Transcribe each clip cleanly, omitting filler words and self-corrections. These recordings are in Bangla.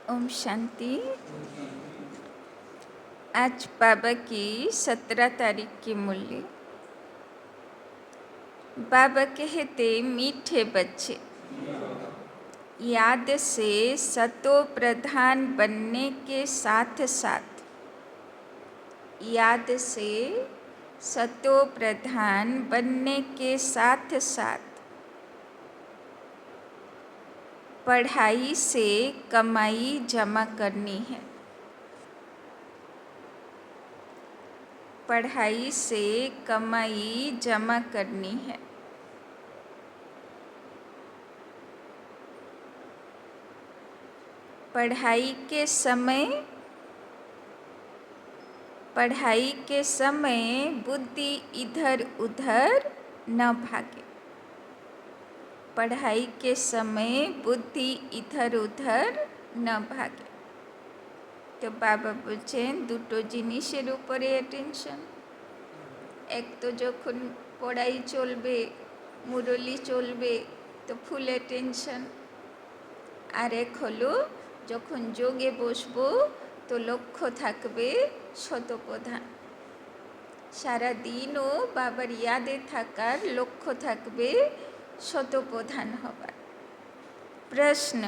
ओम शांति। आज बाबा की 17 तारीख की मुरली। बाबा कहते, मीठे बच्चे, याद से सतो प्रधान बनने के साथ साथ, याद से सतो प्रधान बनने के साथ साथ पढ़ाई से कमाई जमा करनी है। पढ़ाई से कमाई जमा करनी है। पढ़ाई के समय बुद्धि इधर उधर न भागे। पढ़ाई के समय बुद्धि इधर उधर न भागे। तो बाबा बोलছেন দুটো জিনিসের উপরে অ্যাটেনশন। এক তো যখন পড়াই চলবে, মুরলি চলবে, তো ফুল অ্যাটেনশন। আর এক হলো যখন যোগে বসবো তো লক্ষ্য থাকবে শতপ্রধান। সারা দিনও বাবার ইয়াদে থাকার লক্ষ্য থাকবে শতপ্রধান হবার। प्रश्न,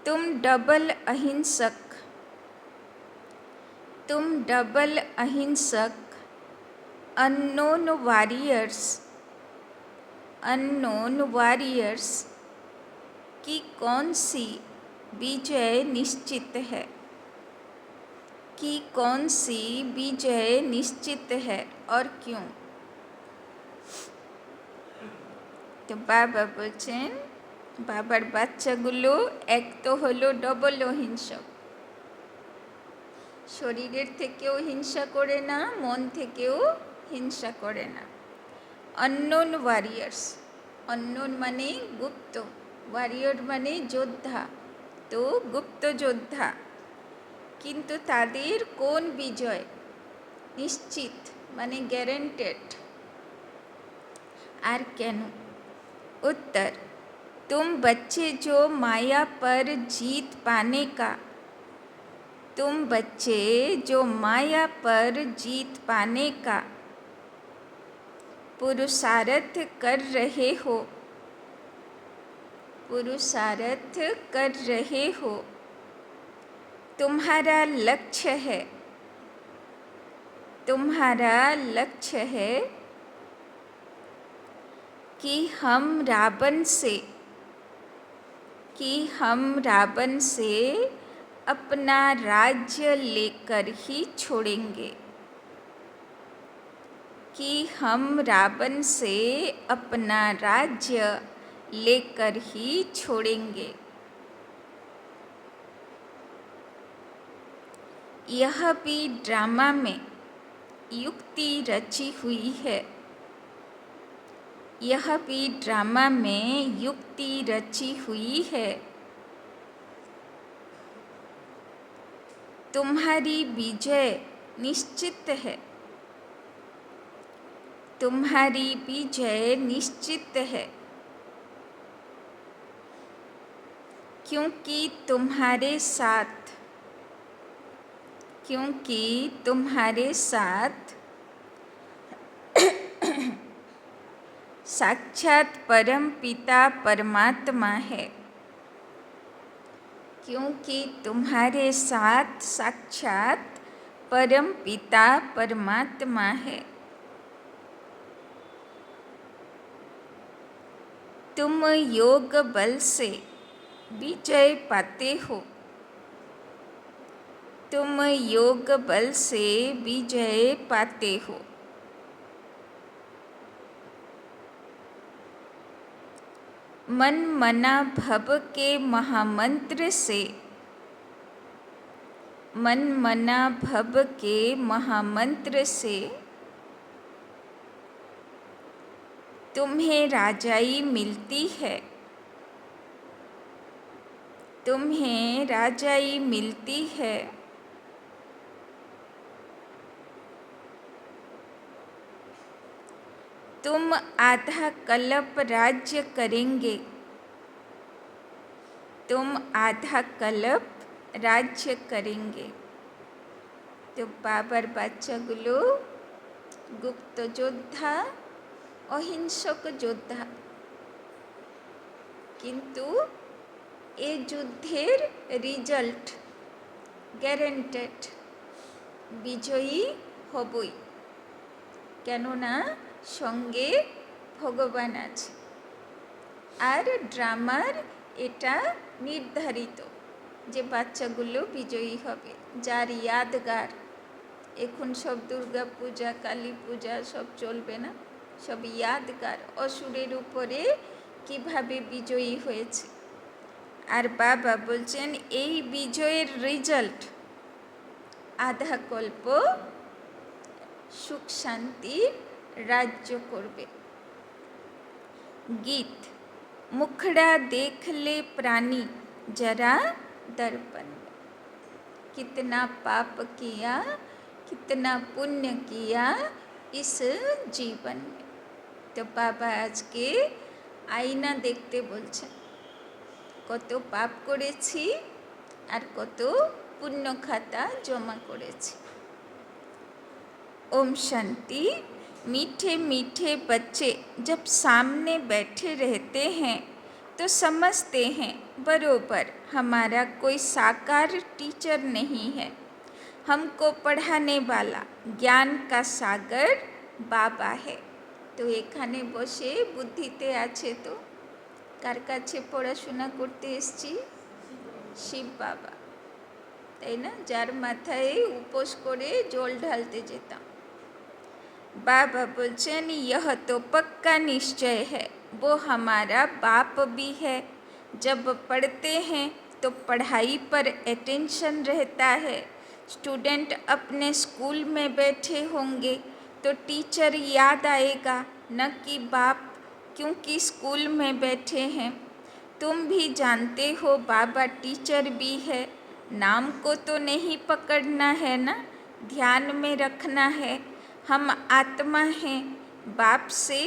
तुम डबल अहिंसक अननोन वॉरियर्स की कौन सी विजय निश्चित है? कि कौन सी विजय निश्चित है और क्यों? तो बाबा बोलছেন, বাবার বাচ্চাগুলো এক তো হলো ডবল অহিংসক, শরীরের থেকেও হিংসা করে না, মন থেকেও হিংসা করে না। অননোন ওয়ারিয়ার্স, অননোন মানে গুপ্ত, ওয়ারিয়র মানে যোদ্ধা, তো গুপ্ত যোদ্ধা। কিন্তু তাদের কোন বিজয়? নিশ্চিত মানে গ্যারেंटेड। আর কেন? उत्तर, तुम बच्चे जो माया पर जीत पाने का पुरुषार्थ कर रहे हो, तुम्हारा लक्ष्य है कि हम रावण से अपना राज्य लेकर ही छोड़ेंगे। कि हम रावण से अपना राज्य लेकर ही छोड़ेंगे। यह भी ड्रामा में युक्ति रची हुई है। यह भी ड्रामा में युक्ति रची हुई है। तुम्हारी विजय निश्चित है। तुम्हारी विजय निश्चित है क्योंकि तुम्हारे साथ साक्षात परम पिता परमात्मा है। क्योंकि तुम्हारे साथ साक्षात परम पिता परमात्मा है। तुम योग बल से विजय पाते हो। तुम योग बल से विजय पाते हो। मन मना भव के महामंत्र से तुम्हें राजाई मिलती है। तुम आधा कल्प राज्य करेंगे। राज्य करेंगे। तो बाবার বাচ্চাগুলো গুপ্ত যোদ্ধা, অহিংসক যোদ্ধা, কিন্তু এই যুদ্ধের রেজাল্ট গ্যারান্টেড, বিজয়ী হবই, কেননা সঙ্গে ভগবান আছে। আর ড্রামার এটা নির্ধারিত যে বাচ্চাগুলো বিজয়ী হবে, যার ইয়াদগার। এখন সব দুর্গা পূজা, কালী পূজা সব চলবে না, সব ইয়াদগার অসুরের উপরে কিভাবে বিজয়ী হয়েছে। আর বাবা বলছেন এই বিজয়ের রেজাল্ট আধা কল্প সুখ শান্তির রাজ্য করবে। गीत मुखड़ा देख ले प्राणी जरा दर्पण में, कितना पाप किया कितना पुण्य किया इस जीवन में। तो बाबा आज के आईना देखते बोलছেন কত পাপ করেছি আর কত পুণ্য খাতা জমা করেছি। ओम शांति। मीठे मीठे बच्चे जब सामने बैठे रहते हैं तो समझते हैं बरोबर हमारा कोई साकार टीचर नहीं है, हमको पढ़ाने वाला ज्ञान का सागर बाबा है। तो এখানে বসে বুদ্ধিতে আছে তো কার কাছে পড়াশোনা করতে এসেছি? শিব বাবা, তাই না? যার মাথায় উপোস করে জল ঢালতে যেতাম। बाबा बोलचन यह तो पक्का निश्चय है, वो हमारा बाप भी है। जब पढ़ते हैं तो पढ़ाई पर अटेंशन रहता है। स्टूडेंट अपने स्कूल में बैठे होंगे तो टीचर याद आएगा, न कि बाप, क्योंकि स्कूल में बैठे हैं। तुम भी जानते हो बाबा टीचर भी है, नाम को तो नहीं पकड़ना है ना, ध्यान में रखना है। हम आत्मा हैं, बाप से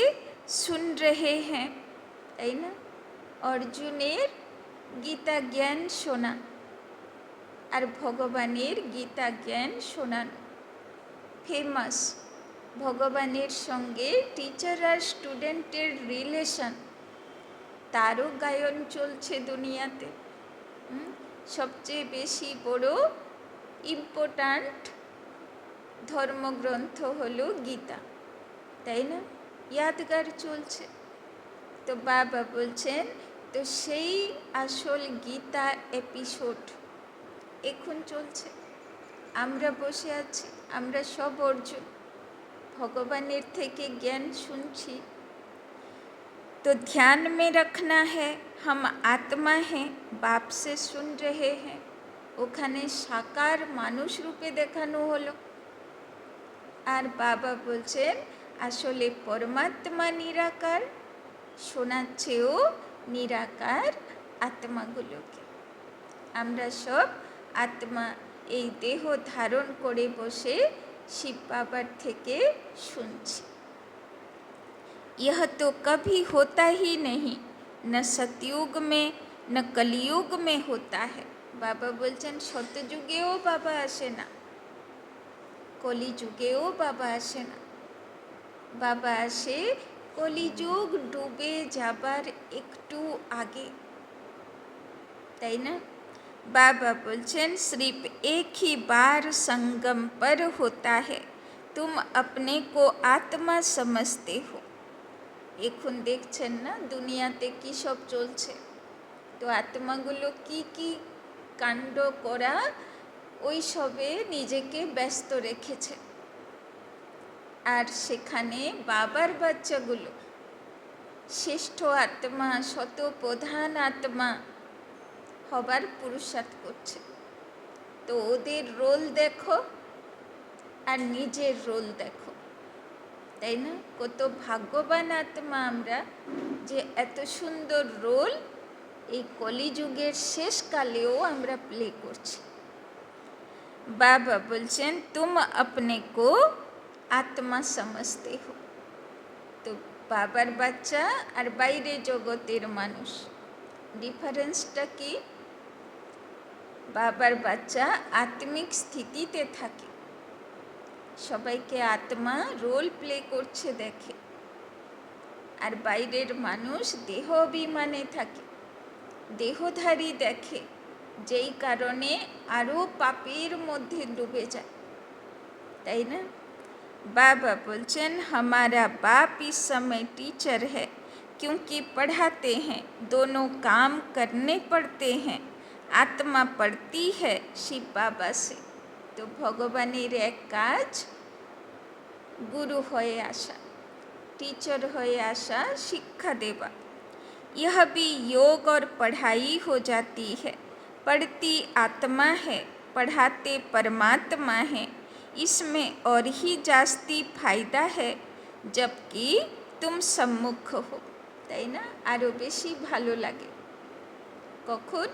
सुन रहे हैं, তাই না? অর্জুনের গীতা জ্ঞান শোনা আর ভগবানের গীতা জ্ঞান শোনানো ফেমাস। ভগবানের সঙ্গে টিচার আর স্টুডেন্টের রিলেশন, তারও গায়ন চলছে দুনিয়াতে। সবচেয়ে বেশি বড় ইম্পর্ট্যান্ট ধর্মগ্রন্থ হলো গীতা, তাই না? ইয়াদগার চলছে। তো বাবা বলছেন তো সেই আসল গীতা এপিসোড এখন চলছে। আমরা বসে আছি, আমরা সব অর্জুন, ভগবানের থেকে জ্ঞান শুনছি। तो ध्यान में रखना है, हम आत्मा हैं, बाप से सुन रहे हैं। ওখানে সাকার মানুষ রূপে দেখানো হলো। আর বাবা বলছেন আসলে পরমাত্মা নিরাকার, শোনাচ্ছেও নিরাকার আত্মাগুলোকে। আমরা সব আত্মা এই দেহ ধারণ করে বসে শিব বাবার থেকে শুনছি। यह तो कभी होता ही नहीं, न सतयुग में न कलियुग में होता है। বাবা বলছেন সত্যযুগেও বাবা আসে না, কলিযুগেও বাবা আসে না। বাবা আসে কলিযুগ ডুবে যাবার একটু আগে, তাই না? बाबा बोलचन सिर्फ एक ही बार संगम पर होता है, तुम अपने को आत्मा समझते हो। এখন দেখছেন না দুনিয়াতে কী সব চলছে। তো আত্মাগুলো কি কি কাণ্ড করা ওই সবে নিজেকে ব্যস্ত রেখেছে। আর সেখানে বাবার বাচ্চাগুলো শ্রেষ্ঠ আত্মা, শত প্রধান আত্মা হবার পুরুষার্থ করছে। তো ওদের রোল দেখো আর নিজের রোল দেখো, তাই না? কত ভাগ্যবান আত্মা আমরা যে এত সুন্দর রোল এই কলিযুগের শেষকালেও আমরা প্লে করছি। বাবা বলছেন তুম আপনে কো আত্মা সমঝতে হো। তো বাবার বাচ্চা আর বাইরে জগতের মানুষ ডিফারেন্সটা কি? বাবার বাচ্চা আত্মিক স্থিতিতে থাকে, সবাইকে আত্মা রোল প্লে করছে দেখে, আর বাইরের মানুষ দেহ অভিমানে থাকে, দেহধারী দেখে, যেই কারণে আরও পাপের মধ্যে ডুবে যায়, তাই না? बाबा बोलचन हमारा बाप इस समय टीचर है, क्योंकि पढ़ाते हैं, दोनों काम करने पड़ते हैं, आत्मा पढ़ती है शिव बाबा से। तो भगवानेर एक काज गुरु हये आसा, टीचर हये आसा, शिक्षा देवा। यह भी योग और पढ़ाई हो जाती है। पढ़ती आत्मा है, पढ़ाते परमात्मा है। इसमें और ही जास्ती फायदा है, जबकि तुम सम्मुख हो, তাই না? আরও বেশি ভালো লাগে কখন?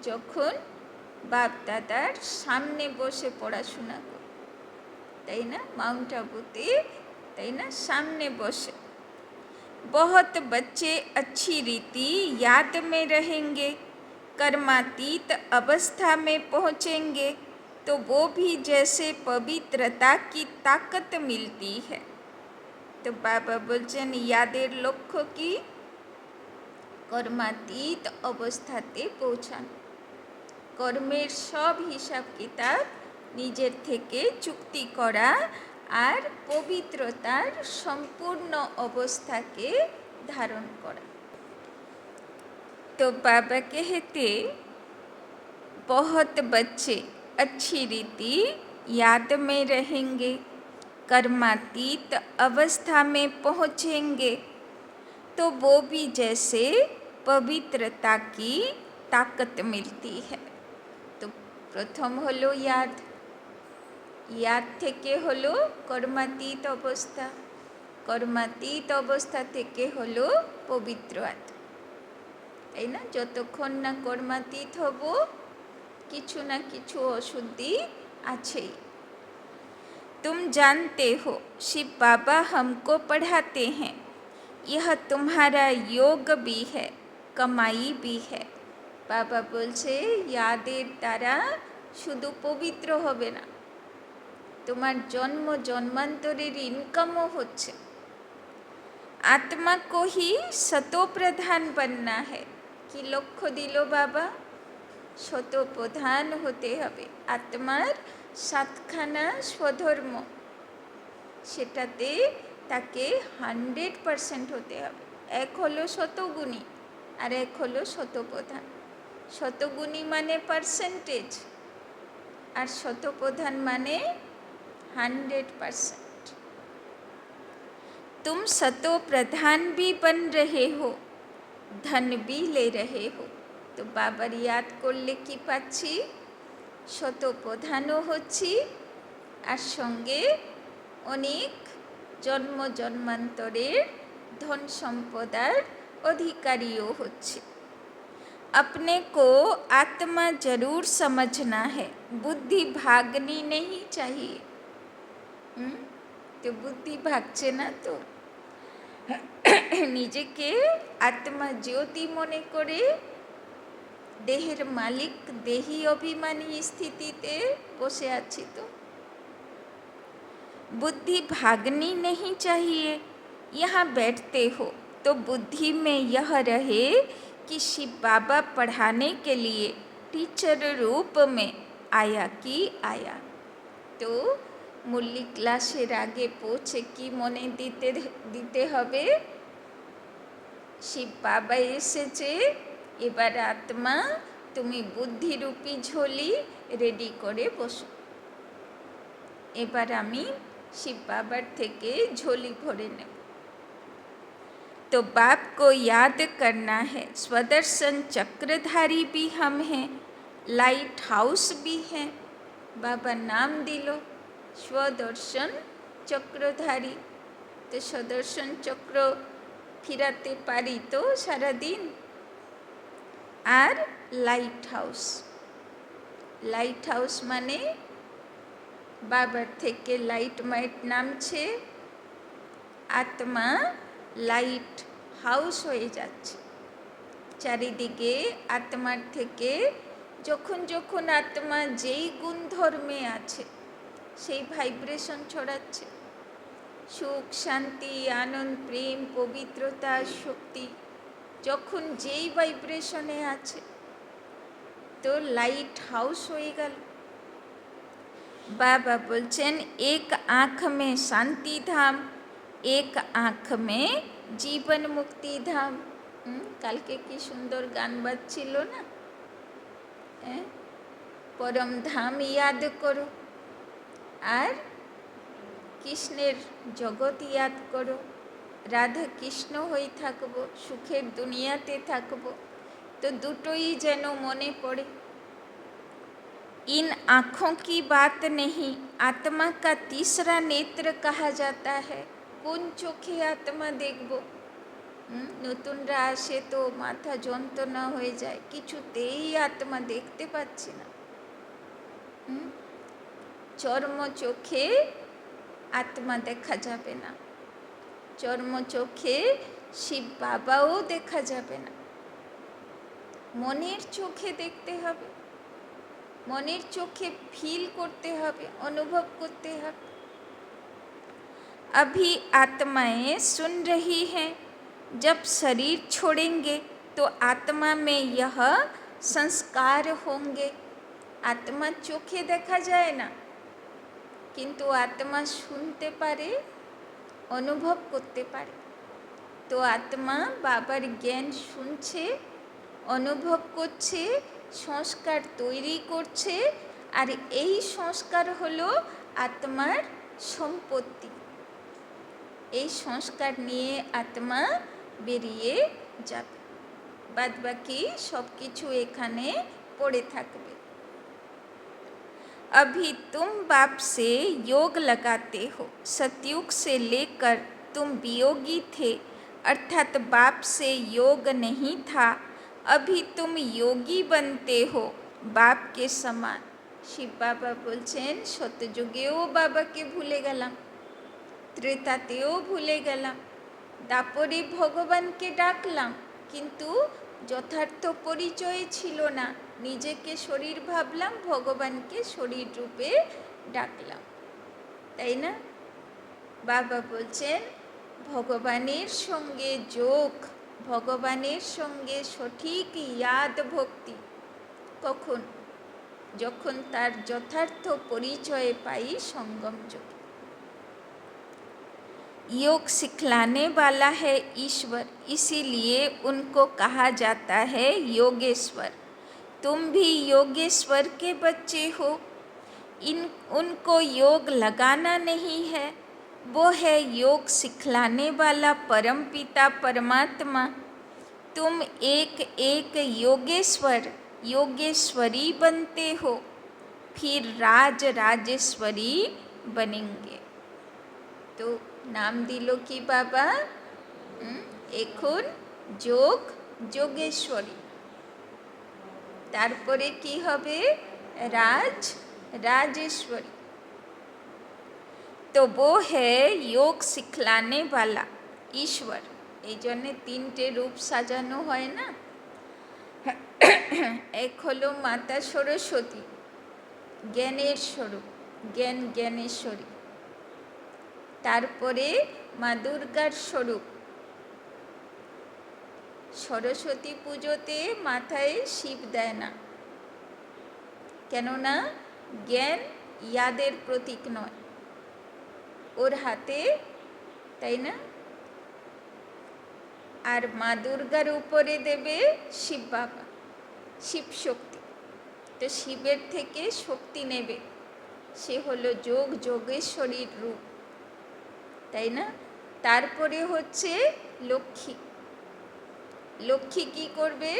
যখন বাপ দাদার সামনে বসে পড়াশোনা কর, তাই না? মাউন্ট আবুতে, তাই না, সামনে বসে। बहुत बच्चे अच्छी रीति याद में रहेंगे, कर्मातीत अवस्था में पहुँचेंगे, तो वो भी जैसे पवित्रता की ताकत मिलती है। तो बाबा बोलছেন यादेर लक्ष्य की কর্মাতীত অবস্থাতে পৌঁছানো, কর্মের সব হিসাব কিতাব নিজের থেকে চুক্তি করা আর পবিত্রতার সম্পূর্ণ অবস্থাকে ধারণ করা। तो बाबा कहते बहुत बच्चे अच्छी रीति याद में रहेंगे, कर्मातीत अवस्था में पहुँचेंगे, तो वो भी जैसे पवित्रता की ताकत मिलती है। तो प्रथम हलो याद, याद থেকে হলো কর্মাতীত অবস্থা, কর্মাতীত অবস্থা থেকে হলো পবিত্র আত্মা, তাই না? যতক্ষণ না কর্মাতীত হব কিছু না কিছু অশুদ্ধি আছেই। तुम जानते हो शिव बाबा हमको पढ़ाते हैं, यह तुम्हारा योग भी है, कमाई भी है। बाबा বলছে यादेर দ্বারা শুধু পবিত্র হবে না, তোমার জন্ম জন্মান্তরের ইনকামও হচ্ছে। आत्मा को ही सतो प्रधान बनना है। কি লক্ষ্য দিল বাবা? শত প্রধান হতে হবে। আত্মার সাতখানা স্বধর্ম, সেটাতে তাকে 100% হতে হবে। এক হলো শতগুণী আর এক হলো শতপ্রধান। শতগুণী মানে পার্সেন্টেজ, আর শতপ্রধান মানে 100%। तुम सतो प्रधान भी बन रहे हो, धन भी ले रहे हो। তো বাবার ইয়াদ করলে কি পাচ্ছি? শত প্রধানও হচ্ছি, আর সঙ্গে অনেক জন্ম জন্মান্তরের ধন সম্পদার অধিকারীও হচ্ছে। अपने को आत्मा जरूर समझना है, बुद्धि भागनी नहीं चाहिए। তো বুদ্ধি ভাগছে না তো, নিজেকে আত্মা জ্যোতি মনে করে দেহের মালিক দেহি অভিমানী স্থিতিতে বসে আছি। তো बुद्धि भागनी नहीं चाहिए। यहाँ बैठते हो तो बुद्धि में यह रहे कि शिव बाबा पढ़ाने के लिए टीचर रूप में आया कि आया। तो मुरली क्लासेर आगे पौঁছে কি মনে দিতে হবে? শিব বাবা এসেছে, এবার আত্মা তুমি বুদ্ধিরূপী ঝোলি রেডি করে বসো। এবার আমি शिव बाबर থেকে झोली भरे नेब। तो बाप को याद करना है। स्वदर्शन चक्रधारी भी हम हैं, लाइट हाउस भी हैं। बाबा नाम दिलो स्वदर्शन चक्रधारी। तो स्वदर्शन चक्र फिराते पारी तो सारा दिन। আর লাইট হাউস, লাইট হাউস মানে বাবার থেকে লাইট মাইট নামছে, আত্মা লাইট হাউস হয়ে যাচ্ছে। চারিদিকে আত্মার থেকে যখন যখন আত্মা যেই গুণ ধর্মে আছে সেই ভাইব্রেশন ছড়াচ্ছে, সুখ, শান্তি, আনন্দ, প্রেম, পবিত্রতা, শক্তি, যখন যেই ভাইব্রেশনে আছে তো লাইট হাউস হয়ে গেল। বাবা বলছেন এক आँख में शांति धाम, एक आँख में জীবন মুক্তি ধাম। কালকে কি সুন্দর গান বাজছিল না, পরম ধাম ইয়াদ করো আর কৃষ্ণের জগৎ ইয়াদ করো, রাধা কৃষ্ণ হয়ে থাকবো, সুখের দুনিয়াতে থাকবো। তো দুটোই যেন মনে পড়ে। इन आँखों की बात नहीं, आत्मा का तीसरा नेत्र कहा जाता है। কোন চোখে আত্মা দেখব? নতুনরা আসে তো মাথা যন্ত্রণা হয়ে যায়, কিছুতেই আত্মা দেখতে পাচ্ছি না। চর্ম চোখে আত্মা দেখা যাবে না, চর্ম চোখে শিব বাবাও দেখা যাবে না, মনের চোখে দেখতে হবে, মনের চোখে ফিল করতে হবে, অনুভব করতে হবে। अभी आत्माएं सुन रही हैं, जब शरीर छोड़ेंगे तो आत्मा में यह संस्कार होंगे। आत्मा चोखे देखा जाए ना, किंतु आत्मा सुनते पारे, अनुभव करते पारे। तो आत्मा बाबार ज्ञान শুনছে, অনুভব করছে, সংস্কার তৈরি করছে, আর এই সংস্কার হলো আত্মার সম্পত্তি। এই সংস্কার নিয়ে আত্মা বেরিয়ে যাবে, বাদ বাকি সব কিছু এখানে পড়ে থাকবে। अभी तुम बाप से योग लगाते हो, सतयुग से लेकर तुम वियोगी थे, अर्थात बाप से योग नहीं था। अभी तुम योगी बनते हो बाप के समान। শিব বাবা বলছেন সত্যযুগেও বাবাকে ভুলে গেলাম, ত্রেতাতেও ভুলে গেলাম, দাপরে ভগবানকে ডাকলাম, কিন্তু যথার্থ পরিচয় ছিল না, নিজেকে শরীর ভাবলাম, ভগবানকে শরীর রূপে ডাকলাম, তাই না? বাবা বলছেন ভগবানের সঙ্গে যোগ, ভগবানের সঙ্গে সঠিক ইয়াদ ভক্তি কখন? যখন তার যথার্থ পরিচয় পাই সঙ্গম যোগে। योग सिखलाने वाला है ईश्वर, इसीलिए उनको कहा जाता है योगेश्वर। तुम भी योगेश्वर के बच्चे हो। उनको योग लगाना नहीं है, वो है योग सिखलाने वाला परम पिता परमात्मा। तुम एक एक योगेश्वर योगेश्वरी बनते हो, फिर राज राजेश्वरी बनेंगे। तो নাম দিল কি বাবা? এখন যোগ যোগেশ্বরী, তারপরে কি হবে? রাজ राजेश्वरी। तो वो है योग सिखलाने वाला ईश्वर। এই জন্যে তিনটে রূপ সাজানো হয় না, এক হলো মাতা সরস্বতী, জ্ঞানের স্বরূপ, জ্ঞান জ্ঞানেশ্বরী। তারপরে মা দুর্গার স্বরূপ। সরস্বতী পুজোতে মাথায় শিব দেয় না, কেননা জ্ঞান ইয়াদের প্রতীক নয় ওর হাতে, তাই না? আর মা দুর্গার উপরে দেবে শিব বাবা, শিব শক্তি। তো শিবের থেকে শক্তি নেবে, সে হলো যোগ যোগেশ্বরীর রূপ, তাই না? তারপরে হচ্ছে লক্ষ্মী। লক্ষ্মী কি করবে?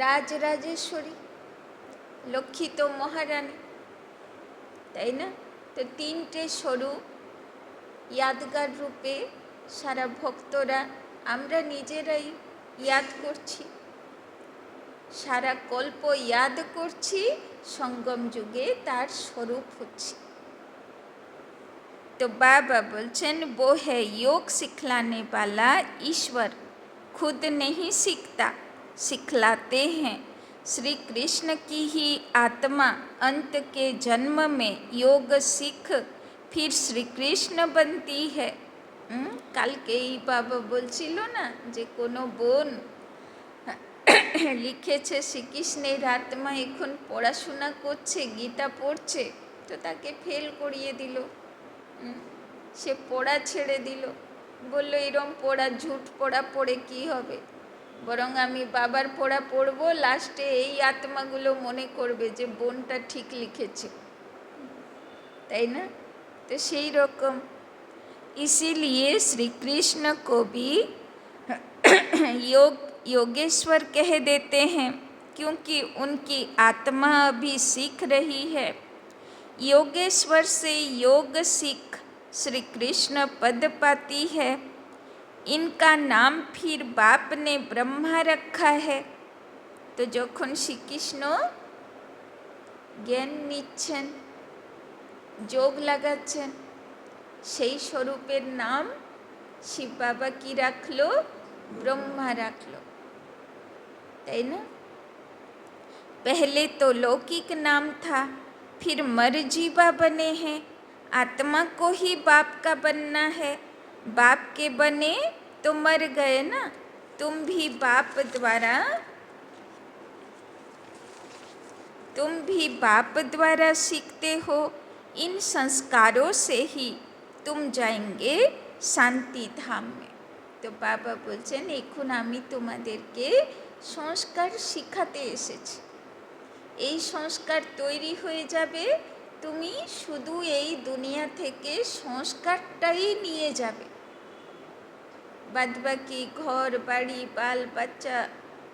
রাজরাজেশ্বরী। লক্ষ্মী তো মহারানী, তাই না? তো তিনটে স্বরূপ ইয়াদগার রূপে সারা ভক্তরা, আমরা নিজেরাই ইয়াদ করছি, সারা কল্প ইয়াদ করছি, সঙ্গম যুগে তার স্বরূপ হচ্ছে। तो बाबा बोलचन वो है योग सिखलाने वाला ईश्वर, खुद नहीं सीखता, सिखलाता आते हैं। श्री कृष्ण की ही आत्मा अंत के जन्म में योग सीख फिर श्री कृष्ण बनती है। কালকেই বাবা বলছিল না যে কোনো বোন লিখেছে শ্রীকৃষ্ণের আত্মা এখন পড়াশোনা করছে, গীতা পড়ছে, তো তাকে ফেল করিয়ে দিল। সে পড়া ছেড়ে দিল, বলল এরম পড়া ঝুট পড়া পড়ে কি হবে, বরং আমি বাবার পড়া পড়বো, লাস্টে এই আত্মাগুলো মনে করবে যে বোনটা ঠিক লিখেছে, তাই না? তো সেই রকম इसीलिए श्री कृष्ण को भी योगेश्वर कह देते हैं, क्योंकि उनकी आत्मा अभी सीख रही है। योगेश्वर से योग सीख श्री कृष्ण पद पाती है। इनका नाम फिर बाप ने ब्रह्मा रखा है। तो যখন শ্রীকৃষ্ণ জ্ঞান নিচ্ছেন, যোগ লাগাচ্ছেন, সেই স্বরূপের নাম শিব বাবা কি রাখলো? ब्रह्मा রাখলো, তাই না? पहले तो लौकिक नाम था, फिर मरजीवा बने हैं। आत्मा को ही बाप का बनना है, बाप के बने तो मर गए ना। तुम भी बाप द्वारा सीखते हो। इन संस्कारों से ही तुम जाएंगे শান্তি ধাম में। তো বাবা বলছেন এখন আমি তোমাদেরকে সংস্কার শিখাতে এসেছি। এই সংস্কার তৈরি হয়ে যাবে, তুমি শুধু এই দুনিয়া থেকে সংস্কারটাই নিয়ে যাবে, বাদবাকি ঘর বাড়ি বাল বাচ্চা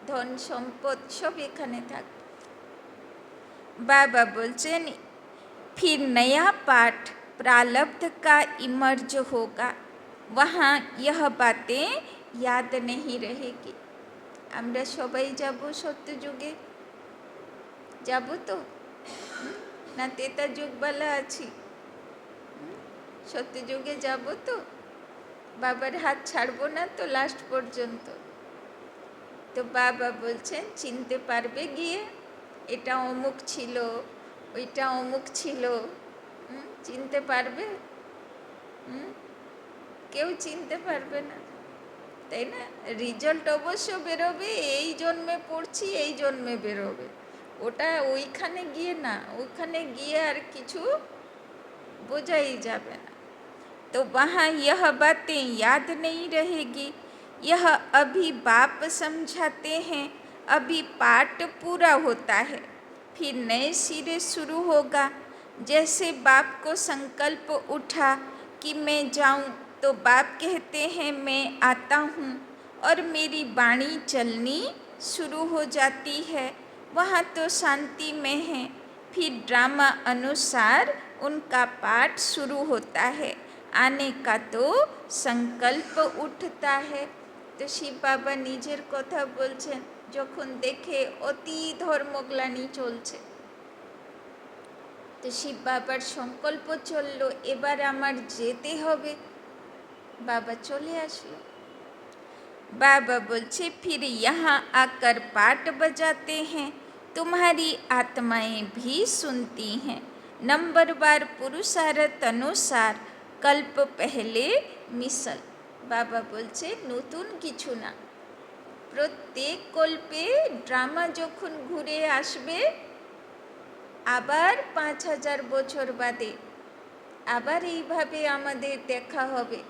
ধন সম্পদ সব এখানে থাকবে। बाबा बोलचन फिर नया पाठ प्रारब्ध का इमर्ज होगा, वहाँ यह बातें याद नहीं रहेगी। আমরা সবাই যাব সত্যযুগে, যাব তো না তেতা যুগবালা আছি? সত্যযুগে যাব তো? বাবার হাত ছাড়বো না তো লাস্ট পর্যন্ত। তো বাবা বলছেন চিনতে পারবে গিয়ে এটা অমুক ছিল, ওইটা অমুক ছিল, চিনতে পারবে? কেউ চিনতে পারবে না, তাই না? রেজাল্ট অবশ্য বেরোবে, এই জন্মে পড়ছি এই জন্মে বেরোবে, ওটা ওইখানে গিয়ে না, ওইখানে গিয়ে আর কিছু বোঝাই যাবে না। तो वहाँ यह बातें याद नहीं रहेगी। यह अभी बाप समझाते हैं, अभी पाठ पूरा होता है, फिर नए सिरे शुरू होगा। जैसे बाप को संकल्प उठा कि मैं जाऊं, तो बाप कहते हैं मैं आता हूँ, और मेरी वाणी चलनी शुरू हो जाती है। वहाँ तो शांति में है, फिर ड्रामा अनुसार उनका पाठ शुरू होता है। आने का तो संकल्प उठता है। तो शिव बाबा নিজের কথা বলছেন, যখন দেখে অতি ধর্মগ্লানি চলছে, তো শিব বাবার সংকল্প চললো এবার আমার যেতে হবে। বাবা চলে আসলো। बाबा बोलছে फिर यहाँ आकर पाठ बजाते हैं, तुम्हारी आत्माएं भी सुनती हैं। नंबरवार पुरुषार्थ अनुसार कल्प पहले मिसल। बाबा बोलছে নতুন কিছু না, প্রত্যেক কল্পে ড্রামা যখন ঘুরে আসবে, আবার 5000 বছর বাদে আবার এইভাবে আমাদের দেখা হবে।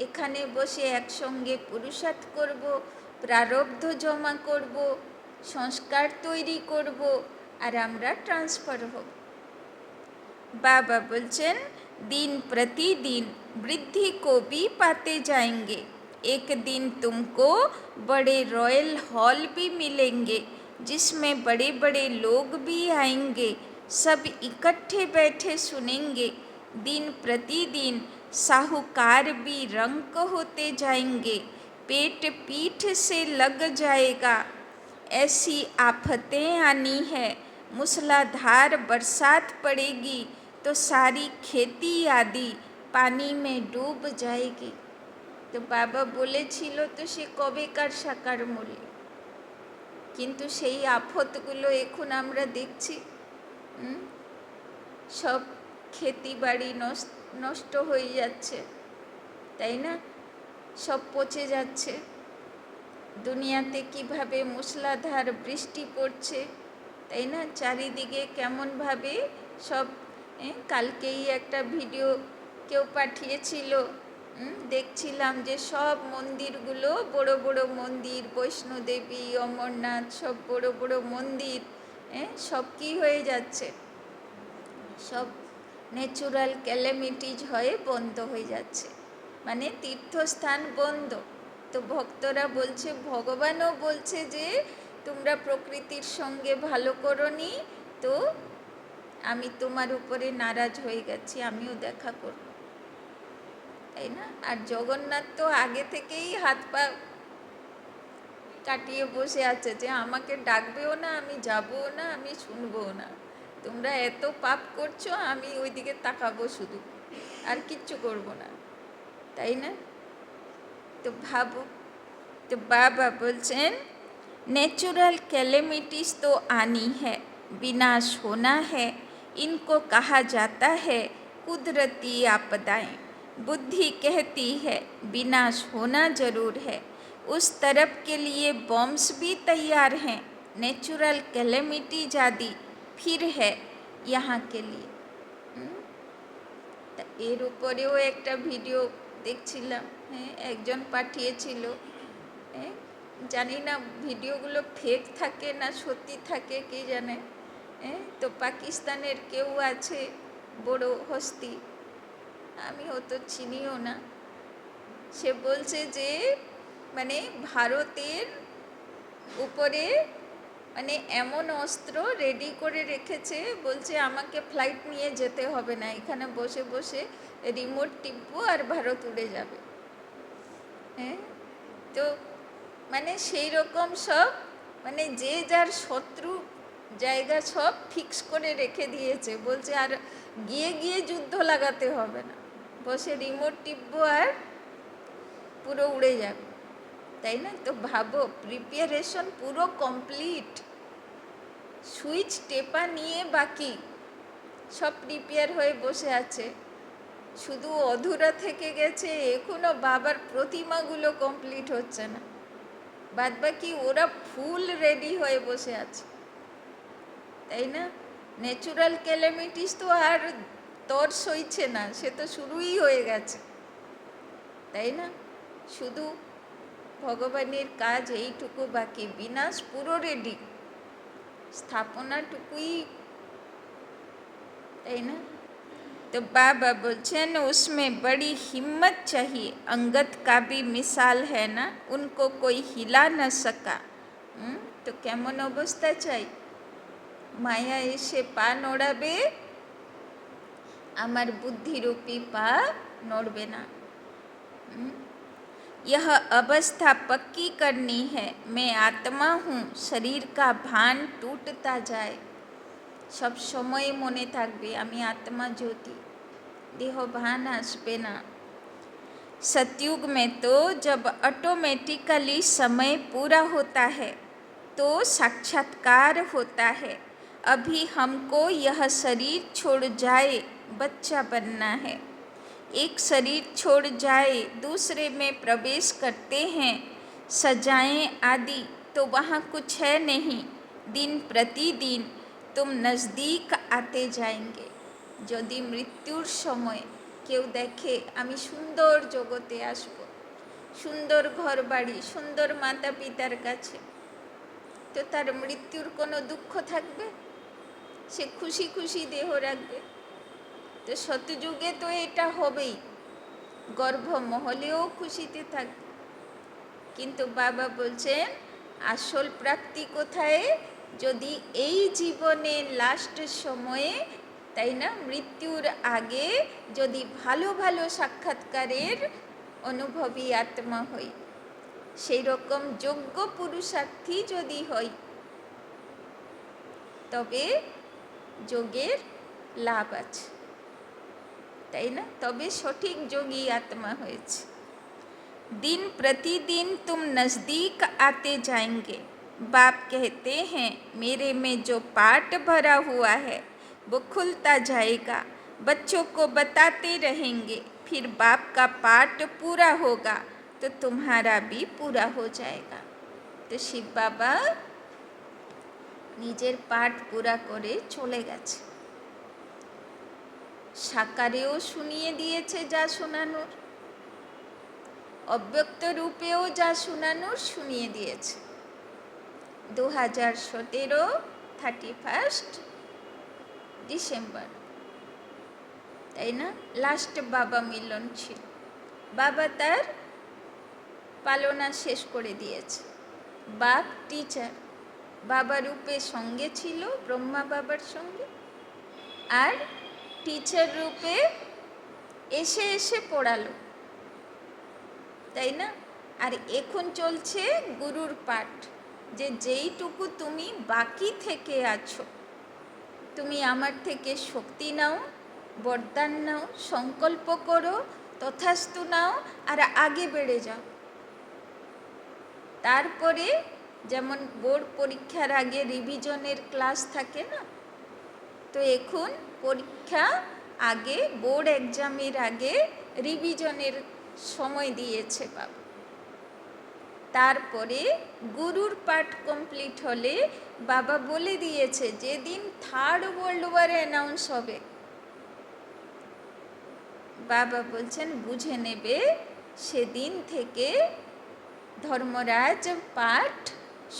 এখানে বসে একসঙ্গে পুরুষার্থ করব, প্রারব্ধ জমা করব, সংস্কার তৈরি করব, আর আমরা ট্রান্সফার হব। बाबा बोलचन दिन प्रतिदिन वृद्धि को भी पाते जाएंगे। एक दिन तुमको बड़े रॉयल हॉल भी मिलेंगे, जिसमें बड़े बड़े लोग भी आएंगे, सब इकट्ठे बैठे सुनेंगे। दिन प्रतिदिन साहूकार भी रंक होते जाएंगे, पेट पीठ से लग जाएगा। ऐसी आफतें आनी है, मूसलाधार बरसात पड़ेगी तो सारी खेती आदि पानी में डूब जाएगी। तो बाबा बोलेছিল তো সে কবেকার সাকার মূল্য। কিন্তু সেই আফতগুলো এখন আমরা দেখছি। সব ক্ষেতি বাড়ি নষ্ট হয়ে যাচ্ছে, তাই না? সব পচে যাচ্ছে। দুনিয়াতে কিভাবে মুষলধার বৃষ্টি পড়ছে, তাই না? চারিদিকে কেমনভাবে সব। কালকেই একটা ভিডিও কেউ পাঠিয়েছিল, দেখছিলাম যে সব মন্দিরগুলো, বড় বড় মন্দির, বৈষ্ণোদেবী, অমরনাথ, সব বড় বড় মন্দির, সব কী হয়ে যাচ্ছে, সব ন্যাচুরাল ক্যালামিটিজ হয়ে বন্ধ হয়ে যাচ্ছে, মানে তীর্থস্থান বন্ধ। তো ভক্তরা বলছে, ভগবানও বলছে যে তোমরা প্রকৃতির সঙ্গে ভালো করোনি, তো আমি তোমার উপরে নারাজ হয়ে গেছি, আমিও দেখা করব, তাই না? আর জগন্নাথ তো আগে থেকেই হাত পা কাটিয়ে বসে আছে যে আমাকে ডাকবেও না, আমি যাবও না, আমি শুনবও না, তোমরা এত পাপ করছো, আমি ওইদিকে তাকাবো শুধু, আর কিচ্ছু করব না, তাই না? তো ভাবো, तो बाबा बोलचेन नेचुरल कैलेमिटीज तो आनी है, विनाश होना है, इनको कहा जाता है कुदरती आपदाएं। बुद्धि कहती है विनाश होना जरूर है, उस तरफ के लिए बॉम्ब्स भी तैयार हैं, नेचुरल कैलेमिटीज आदि फिर है यहाँ के लिए। এর উপরেও একটা ভিডিও দেখছিলাম, একজন পাঠিয়েছিল, জানি না ভিডিওগুলো ফেক থাকে না সত্যি থাকে কে জানে। তো পাকিস্তানের কেউ আছে বড় হস্তি, আমি অত চিনিও না, সে বলছে যে মানে ভারতের উপরে মানে এমন অস্ত্র রেডি করে রেখেছে, বলছে আমাকে ফ্লাইট নিয়ে যেতে হবে না, এখানে বসে বসে রিমোট টিপবো আর ভারত উড়ে যাবে। তো মানে সেই রকম সব, মানে যে যার শত্রু জায়গা সব ফিক্স করে রেখে দিয়েছে, বলছে আর গিয়ে গিয়ে যুদ্ধ লাগাতে হবে না, বসে রিমোট টিপবো আর পুরো উড়ে যাবে, তাই না? তো ভাবো, প্রিপারেশন পুরো কমপ্লিট, সুইচ টেপা নিয়ে বাকি, সব প্রিপেয়ার হয়ে বসে আছে, শুধু অধুরা থেকে গেছে এখনও বাবার প্রতিমাগুলো কমপ্লিট হচ্ছে না, বাদ বাকি ওরা ফুল রেডি হয়ে বসে আছে, তাই না? ন্যাচুরাল ক্যালামিটিস তো আর তর সইছে না, সে তো শুরুই হয়ে গেছে, তাই না? শুধু ভগবানের কাজ এইটুকু বাকি, বিনাশ পুরো রেডি, স্থাপনাটুকুই, তাই না? तो बाबा बोलছেন उसमें बड़ी हिम्मत चाहिए, अंगद का भी मिसाल है ना, उनको कोई हिला न सका। তো কেমন অবস্থা চাই, মায়া এসে পা নড়াবে, আমার বুদ্ধিরূপী পা নড়বে না। यह अवस्था पक्की करनी है, मैं आत्मा हूँ, शरीर का भान टूटता जाए, सब समय মনে থাকবে আমি आत्मा ज्योति, देह भान আসবে না। सतयुग में तो जब ऑटोमेटिकली समय पूरा होता है तो साक्षात्कार होता है, अभी हमको यह शरीर छोड़ जाए बच्चा बनना है, एक शरीर छोड़ जाए दूसरे में प्रवेश करते हैं, सजाएं आदि तो वहाँ कुछ है नहीं, दिन प्रतिदिन तुम नज़दीक आते जाएंगे। যদি মৃত্যুর সময় কেউ দেখে আমি সুন্দর জগতে আসব, সুন্দর ঘর বাড়ি, সুন্দর মাতা পিতার কাছে, তো তার মৃত্যুর কোনো দুঃখ থাকবে? সে খুশি খুশি দেহ রাখবে। তো সতযুগে তো এটা হবেই, গর্ভমহলেও খুশিতে থাকবে। কিন্তু বাবা বলছেন আসল প্রাপ্তি কোথায়? যদি এই জীবনে লাস্ট সময়ে, তাই না, মৃত্যুর আগে যদি ভালো ভালো সাক্ষাৎকারের অনুভবী আত্মা হই, সেই রকম যোগ্য পুরুষার্থী যদি হই, তবে যোগের লাভ আছে, তাই না? তবে সঠিক যোগী আত্মা হয়েছে। दिन प्रतिदिन तुम नज़दीक आते जाएंगे, बाप कहते हैं मेरे में जो पार्ट भरा हुआ है वो खुलता जाएगा, बच्चों को बताते रहेंगे, फिर बाप का पार्ट पूरा होगा तो तुम्हारा भी पूरा हो जाएगा। तो शिव बाबा নিজের পাঠ পুরা করে চলে গেছে। সাকারেও শুনিয়ে দিয়েছে যা শোনানোর, অব্যক্ত রূপেও যা শোনানোর শুনিয়ে দিয়েছে। 2017 31 ডিসেম্বর, তাই না? লাস্ট বাবা মিলন ছিল। বাবা তার পালনা শেষ করে দিয়েছে। বাপ টিচার, বাবা রূপে সঙ্গে ছিল ব্রহ্মা বাবার সঙ্গে, আর টিচার রূপে এসে এসে পড়ালো, তাই না? আর এখন চলছে গুরুর পাঠ, যে যেইটুকু তুমি বাকি থেকে আছো, তুমি আমার থেকে শক্তি নাও, বরদান নাও, সংকল্প করো, তথাস্তু নাও, আর আগে বেড়ে যাও। তারপরে যেমন বোর্ড পরীক্ষার আগে রিভিশনের ক্লাস থাকে না, তো এখন পরীক্ষা আগে, বোর্ড এক্সামের আগে রিভিশনের সময় দিয়েছে বাবা। তারপরে গুরুর পাঠ কমপ্লিট হলে বাবা বলে দিয়েছে যেদিন থার্ড ওয়ার্ল্ড ওয়ার অ্যানাউন্স হবে, বাবা বলছেন বুঝে নেবে সেদিন থেকে ধর্মরাজ পাঠ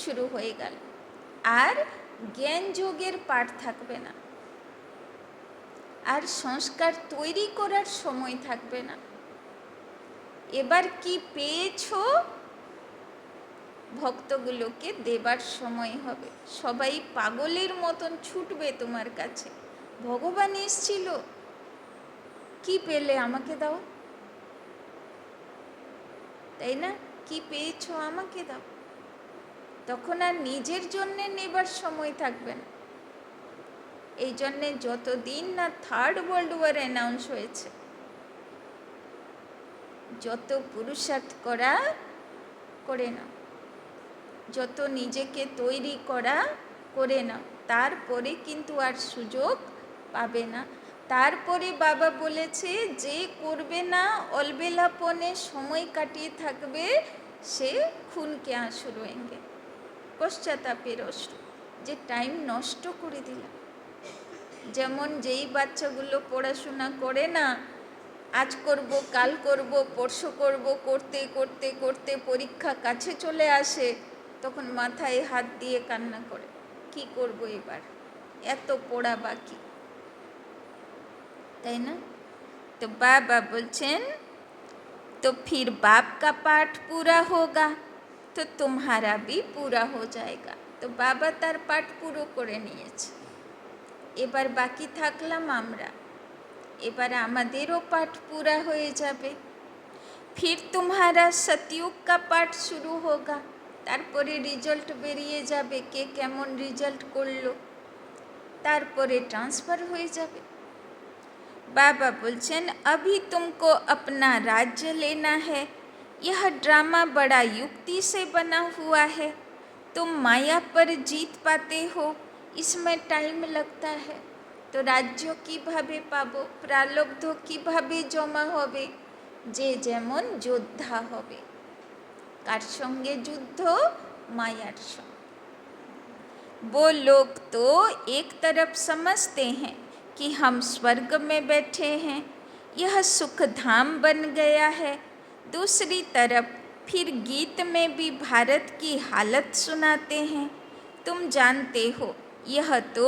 শুরু হয়ে গেল, আর জ্ঞান যোগের পাঠ থাকবে না, আর সংস্কার তৈরি করার সময় থাকবে না। এবার কি পেয়েছো ভক্তগুলোকে দেবার সময় হবে। সবাই পাগলের মতন ছুটবে তোমার কাছে, ভগবান এসছিল, কি পেলে আমাকে দাও, তাই না? কি পেয়েছো আমাকে দাও। তখন আর নিজের জন্যে নেবার সময় থাকবে না। এই জন্যে যতদিন না থার্ড ওয়ার্ল্ড ওয়ার অ্যানাউন্স হয়েছে, যত পুরুষার্থ করা করে নাও, যত নিজেকে তৈরি করা করে নাও, তারপরে কিন্তু আর সুযোগ পাবে না। তারপরে বাবা বলেছে যে করবে না অলবেলাপনে সময় কাটিয়ে থাকবে, সে খুনকে আঁসু রোয়েঙ্গে, পশ্চাতাপের অশ্রু, যে টাইম নষ্ট করে দিলাম। যেমন যেই বাচ্চাগুলো পড়াশোনা করে না, আজ করব, কাল করব, পরশু করব, করতে করতে করতে পরীক্ষা কাছে চলে আসে, তখন মাথায় হাত দিয়ে কান্না করে, কি করব এবার, এত পড়া বাকি, তাই না? তো বাবা বলছেন तो फिर बाप का पाठ पूरा होगा तो तुम्हारा भी पूरा हो जाएगा। तो बाबा तार पाठ পুরো করে নিয়েছে, এবার বাকি থাকলাম আমরা, এবার আমাদেরও পাঠ পুরা হয়ে যাবে। फिर तुम्हारा सतयुग का पाठ शुरू होगा, তারপরে রেজাল্ট বেরিয়ে যাবে, কে কেমন রেজাল্ট করলো, তারপরে ট্রান্সফার হয়ে যাবে। बाबा बोलছেন अभी तुमको अपना राज्य लेना है, यह ड्रामा बड़ा युक्ति से बना हुआ है, तुम माया पर जीत पाते हो, इसमें टाइम लगता है। तो राज्य কিভাবে পাবো, প্রালব্ধ কিভাবে জমা হবে, যে যেমন যোদ্ধা হবে। কার সঙ্গে যুদ্ধ? মায়ার সঙ্গে। वो लोग तो एक तरफ समझते हैं कि हम स्वर्ग में बैठे हैं, यह सुख धाम बन गया है, दूसरी तरफ फिर गीत में भी भारत की हालत सुनाते हैं, तुम जानते हो यह तो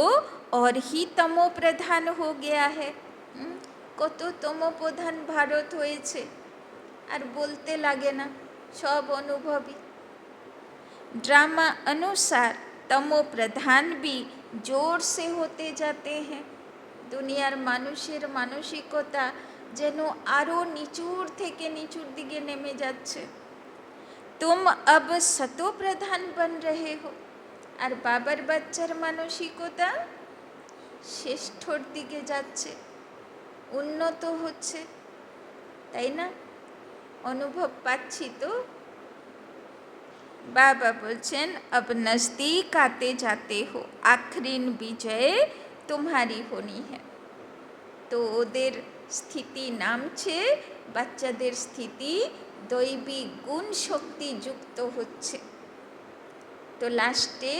और ही तमो प्रधान हो गया है। কত তমো প্রধান ভারত হয়েছে, আর বলতে লাগে না, সব অনুভবী। ड्रामा अनुसार तमो प्रधान भी जोर से होते जाते हैं। দুনিয়ার মানুষের মানসিকতা যেন আরও নিচুর থেকে নিচুর দিকে নেমে যাচ্ছে। तुम अब सतो प्रधान बन रहे हो, আর বাবার বাচ্চার মানসিকতা শ্রেষ্ঠর দিকে যাচ্ছে, উন্নত হচ্ছে, তাই না? অনুভব পাচ্ছি তো। বাবা বলছেন अब नज़दीक आते जाते हो आखिरी विजय तुम्हारी होनी है। তো ওদের স্থিতি নামছে, বাচ্চাদের স্থিতি দৈবিক গুণ শক্তি যুক্ত হচ্ছে। তো লাস্টে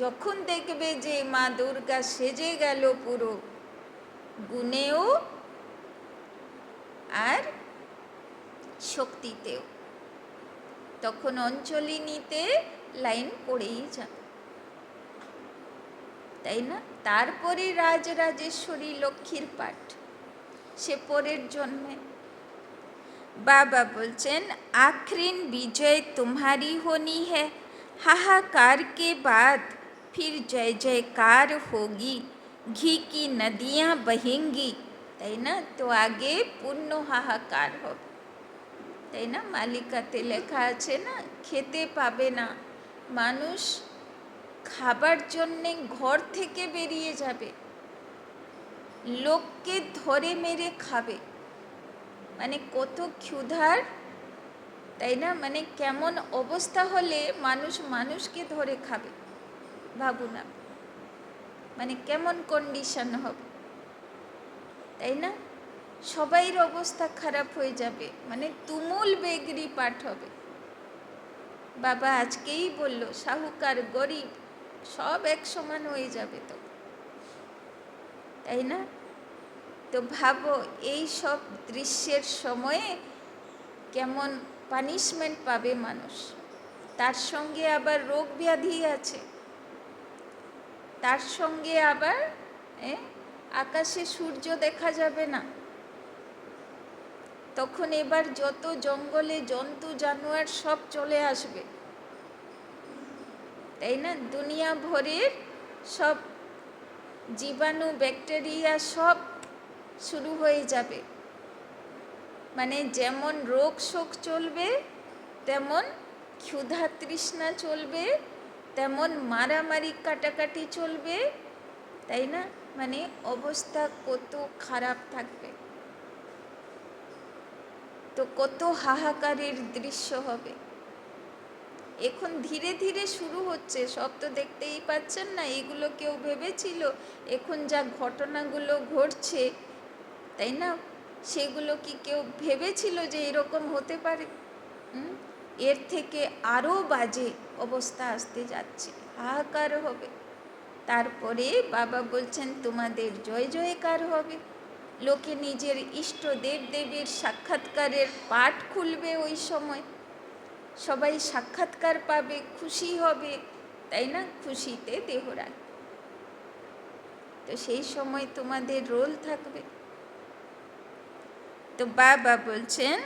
যখন দেখবে যে মা দুর্গা সেজে গেল পুরো গুণেও আর শক্তিতেও, তখন অঞ্জলি নিতে লাইন পড়েই যাবে, তাই না? তারপরে রাজরাজেশ্বরী লক্ষ্মীর পাঠ, সে পরের জন্মে। बाबा बोलचन आखिरी विजय तुम्हारी होनी है, हाहाकार के बाद फिर जय जयकार होगी, घी की नदियाँ बहेंगी, তাই না? তো আগে পূর্ণ হাহাকার হবে, তাই না? মালিকাতে লেখা আছে না, খেতে পাবে না মানুষ, খাবার জন্যে ঘর থেকে বেরিয়ে যাবে, লোককে ধরে মেরে খাবে, মানে কত ক্ষুধার, তাই না? মানে কেমন অবস্থা হলে মানুষ মানুষকে ধরে খাবে, ভাবুন না, মানে কেমন কন্ডিশন হবে, তাই না? সবাইয়ের অবস্থা খারাপ হয়ে যাবে, মানে তুমুল বেগরি পাঠ হবে। বাবা আজকেই বলল সাহুকার গরিব সব এক সমান হয়ে যাবে, তো তাই না? তো ভাবো এই সব দৃশ্যের সময়ে কেমন পানিশমেন্ট পাবে মানুষ, তার সঙ্গে আবার রোগ ব্যাধি আছে, তার সঙ্গে আবার আকাশে সূর্য দেখা যাবে না, তখন এবার যত জঙ্গলে জন্তু জানোয়ার সব চলে আসবে, তাই না? দুনিয়া ভরের সব জীবাণু ব্যাকটেরিয়া সব শুরু হয়ে যাবে, মানে যেমন রোগ শোক চলবে, তেমন ক্ষুধা তৃষ্ণা চলবে, তেমন মারামারি কাটাকাটি চলবে, তাই না? মানে অবস্থা কত খারাপ থাকবে, তো কত হাহাকারের দৃশ্য হবে। এখন ধীরে ধীরে শুরু হচ্ছে, সব তো দেখতেই পাচ্ছেন না, এগুলো কেউ ভেবেছিল? এখন যা ঘটনাগুলো ঘটছে, তাই না, সেগুলো কি কেউ ভেবেছিল যে এরকম হতে পারে? এর থেকে আরও বাজে অবস্থা আসতে যাচ্ছে, হাহাকার হবে। তারপরে বাবা বলছেন তোমাদের জয় জয়কার হবে, লোকে নিজের ইষ্ট দেব দেবীর সাক্ষাৎকারের পাঠ খুলবে, ওই সময় সবাই সাক্ষাৎকার পাবে, খুশি হবে, তাই না? খুশিতে দেহ রাখবে, তো সেই সময় তোমাদের রোল থাকবে। तो बाबा बोलचन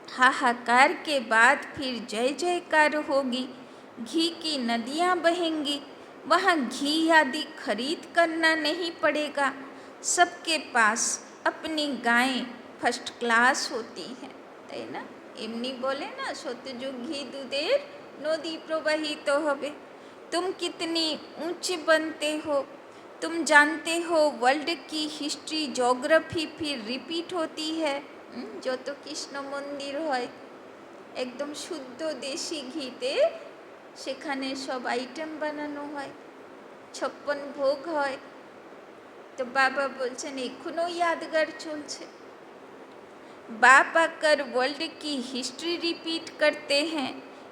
हाहाकार के बाद फिर जय जयकार होगी, घी की नदियाँ बहेंगी, वहाँ घी आदि खरीद करना नहीं पड़ेगा, सबके पास अपनी गायें फर्स्ट क्लास होती हैं, তাই না? এমনি বলে না সত্যযুগ ঘি দুধের নদী প্রবাহিত হবে। तुम कितनी ऊंचे बनते हो, तुम जानते हो वर्ल्ड की हिस्ट्री जोग्राफी फिर रिपीट होती है। যত কৃষ্ণ মন্দির হয় একদম শুদ্ধ দেশি ঘিতে, সেখানে সব আইটেম বানানো হয়, 56 ভোগ হয়। তো বাবা বলছেন এখনো यादगार চলছে। बाप आकर वर्ल्ड की हिस्ट्री रिपीट करते हैं,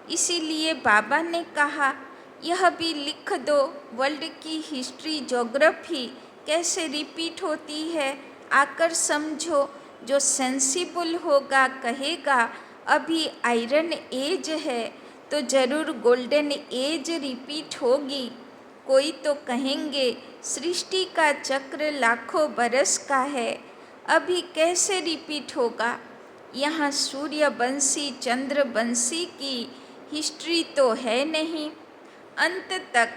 इसीलिए बाबा ने कहा यह भी लिख दो, वर्ल्ड की हिस्ट्री जोग्राफी कैसे रिपीट होती है, आकर समझो, जो सेंसिबल होगा कहेगा अभी आयरन एज है तो ज़रूर गोल्डन एज रिपीट होगी, कोई तो कहेंगे सृष्टि का चक्र लाखों बरस का है, अभी कैसे रिपीट होगा, यहाँ सूर्यवंशी चंद्रवंशी की हिस्ट्री तो है नहीं, अंत तक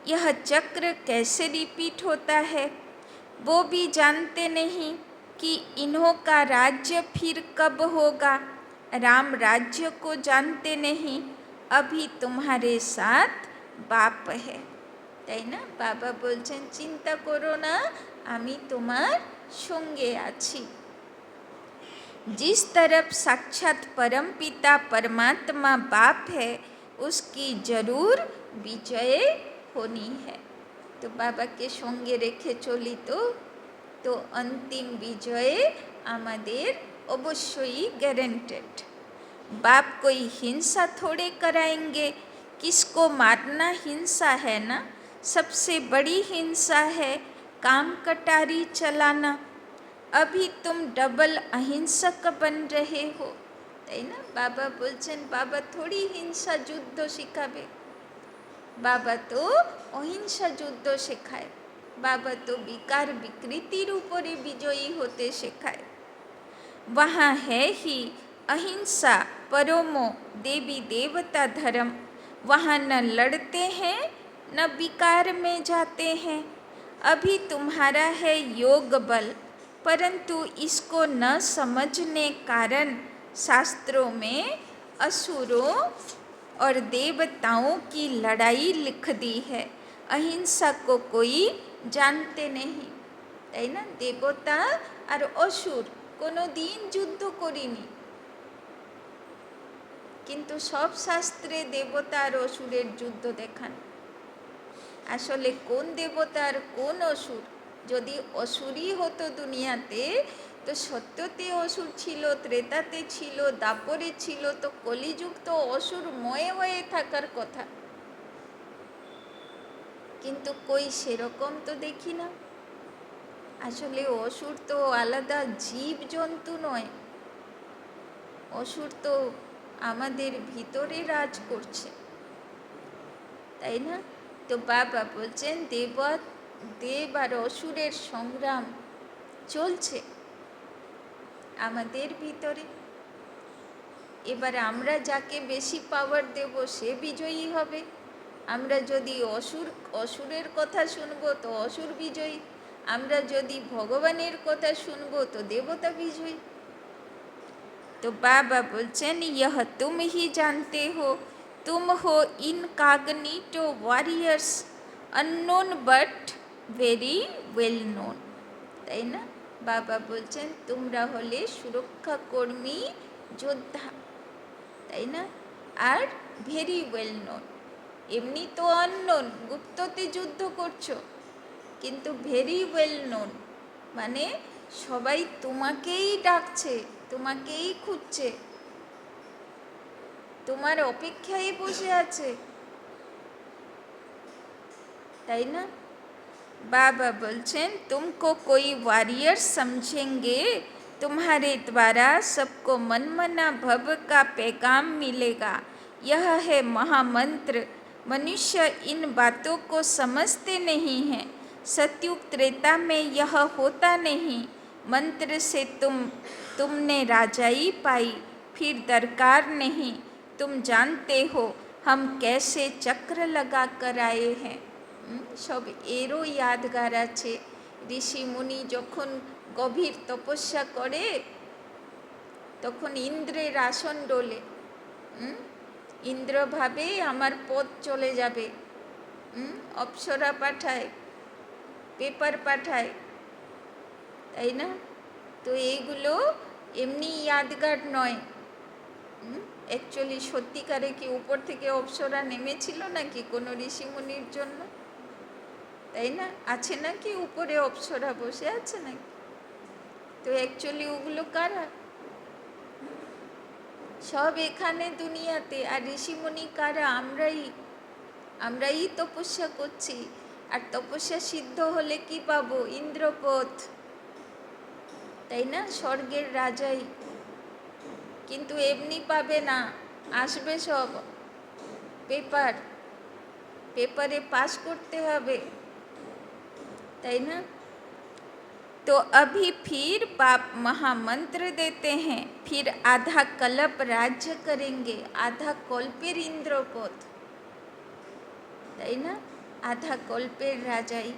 यह चक्र कैसे रिपीट होता है, वो भी जानते नहीं कि इन्हों का राज्य फिर कब होगा, राम राज्य को जानते नहीं, अभी तुम्हारे साथ बाप है, তাই না? বাবা বলছেন চিন্তা করো না, আমি তোমার সঙ্গে আছি। जिस तरफ साक्षात परमपिता परमात्मा बाप है, उसकी जरूर विजय होनी है। तो बाबा के संगे रेखे चली तो अंतिम विजय आमादेर अवश्यई ग्यारेंटेड। बाप कोई हिंसा थोड़े कराएंगे, किसको मारना हिंसा है ना। सबसे बड़ी हिंसा है काम कटारी चलाना। अभी तुम डबल अहिंसक बन रहे हो, है ना। बाबा बोलছেন बाबा थोड़ी हिंसा युद्ध शिखाबे, बाबा तो अहिंसा युद्ध शेखाय। बाबा तो विकार विकृतिर ऊपरे विजयी होते शेखाय। वहाँ है ही अहिंसा परमो देवी देवता धर्म। वहाँ न लड़ते हैं न विकार में जाते हैं। अभी तुम्हारा है योग बल, परंतु इसको न समझने कारण शास्त्रों में असुरों और देवताओं की लड़ाई लिख दी है। अहिंसा को कोई जानते नहीं, है ना। देवता और असुर कोनो दिन युद्ध करिनी, किन्तु सब शास्त्रे देवता और असुरेर युद्ध देखान। आसले कोन देवता और कोन असुर, यदि असुरई हतो दुनियाते तो सत्यते असुर छिलो, त्रेताते छिलो, दापरे छिलो, तो कलिजुग तो असुरमय हये थाकार कथा। किन्तु कोई सेरकम तो देखी ना। आसले असुर तो आलादा जीव जन्तु नय, असुर तो आमादेर भितरे राज करछे, ताई ना। तो बाबा बोलছেন देव और असुरेर संग्राम चलছে आमादेर भितरे। एबार आमरा जाके बेशी पावर देव से विजयी हबे। आमरा यदि असुरेर कथा शुनबो तो असुर विजयी, आमरा यदि भगवानेर कथा शुनबो तो देवता विजयी। तो बाबा बोलছেন यह तुम ही जानते हो, तुम हो incognito warriors, unknown but very well known, ताई ना। बाबा बोलছেন तुमरा होले सुरक्षा कर्मी योद्धा, ताई ना, और भेरी वेल नोन। एमनी तो अननोन, गुप्तते युद्ध करछो, किन्तु भेरी वेल नोन माने सबाई तुम्हाकेई डाकছে, तुम्हाकेई खुঁজছে, तुम्हार अपेक्षाय बसे आछे, ताई ना। बाबा बोलছেন तुमको कोई वॉरियर समझेंगे, तुम्हारे द्वारा सबको मनमना भव का पैगाम मिलेगा। यह है महामंत्र। मनुष्य इन बातों को समझते नहीं हैं। सतयुग त्रेता में यह होता नहीं। मंत्र से तुमने राजाई पाई, फिर दरकार नहीं। तुम जानते हो हम कैसे चक्र लगा कर आए हैं। सब एरो यादगार आछे। ऋषि मुनि जखन गभीर तपस्या करे तखन इंद्रेर आसन डोले। इंद्र भावे आमार पद चले जाबे, अप्सरा पाठाय, पेपर पाठाय, ताई ना। तो एगुलो एमनी यादगार नय, एक्चुअली सत्यिकारे कि ऊपर थेके अप्सरा नेमेछिलो नाकि कोनो ऋषि मुनिर जन्य, ताई ना। आछे नाकि ऊपरे अप्सरा बसे आछे नाकि, तो एक्चुअली ओगुलो कारा सब एखाने दुनियाते। और ऋषिमुनि कारा आमराई तपस्या करছি। और तपस्या सिद्ध होले कि पाबो इंद्रपद, ताई ना, स्वर्गेर राजाई। किन्तु एमनी पाबे ना, आसबे सब पेपारे पास करते हबे, ताई ना। तो अभी फिर बाप महामंत्र देते हैं, फिर आधा कल्प राज्य करेंगे, आधा कल्पेर इंद्रपद, ताई ना, आधा कल्पेर राजाई।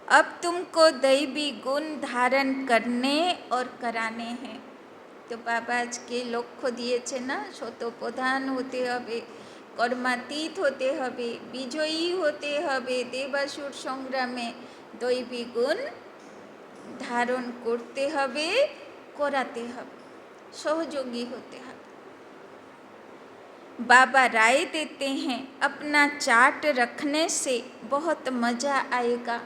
अब तुमको दैवी गुण धारण करने और कराने हैं। तो बाबा आज के लक्ष्य दिए ना, शतप्रधान होते हबे, कर्मातीत होते हबे, विजयी होते हबे, देवासुर संग्रामे दैवी गुण धारण करते हबे, कराते हबे, सहयोगी होते हबे। बाबा राय देते हैं अपना चार्ट रखने से बहुत मज़ा आएगा।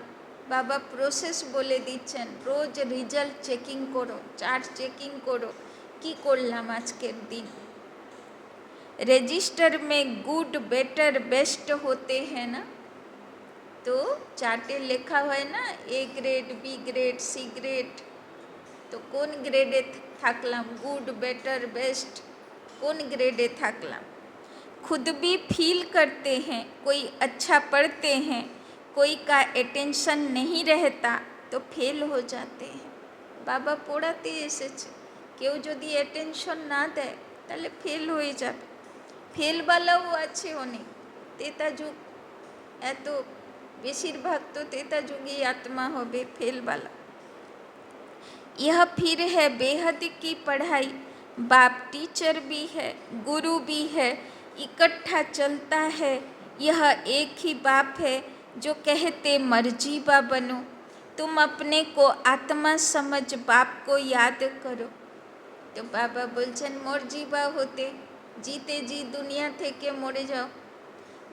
बाबा प्रोसेस बोले दिच्छेन रोज रिजल्ट चेकिंग करो, चार्ट चेकिंग करो कि करलाम आजकेर दिन। रजिस्टर में गुड बेटर बेस्ट होते हैं ना, तो चार्टे लेखा है ना A grade B grade C grade, तो कौन ग्रेडे थाकलाम, गुड बेटर बेस्ट, कौन ग्रेडे थाकलाम। खुद भी फील करते हैं, कोई अच्छा पढ़ते हैं, कोई का अटेंशन नहीं रहता तो फेल हो जाते हैं। बाबा पढ़ाते एसेছে কেউ যদি অ্যাটেনশন না দেয় তাহলে ফেল হয়ে যাবে। ফেলওয়ালাও আছে অনেক, তেতা যুগ, এত বেশিরভাগ তো তেতা যুগী आत्मा হবে फेलवाला। यह फिर है बेहद की पढ़ाई, बाप टीचर भी है गुरु भी है, इकट्ठा चलता है। यह एक ही बाप है जो कहते मर्जीबा बनो, तुम अपने को आत्मा समझ बाप को याद करो। तो बाबा बोलছেন मर्जीबा होते जीते जी दुनिया থেকে मरे जाओ।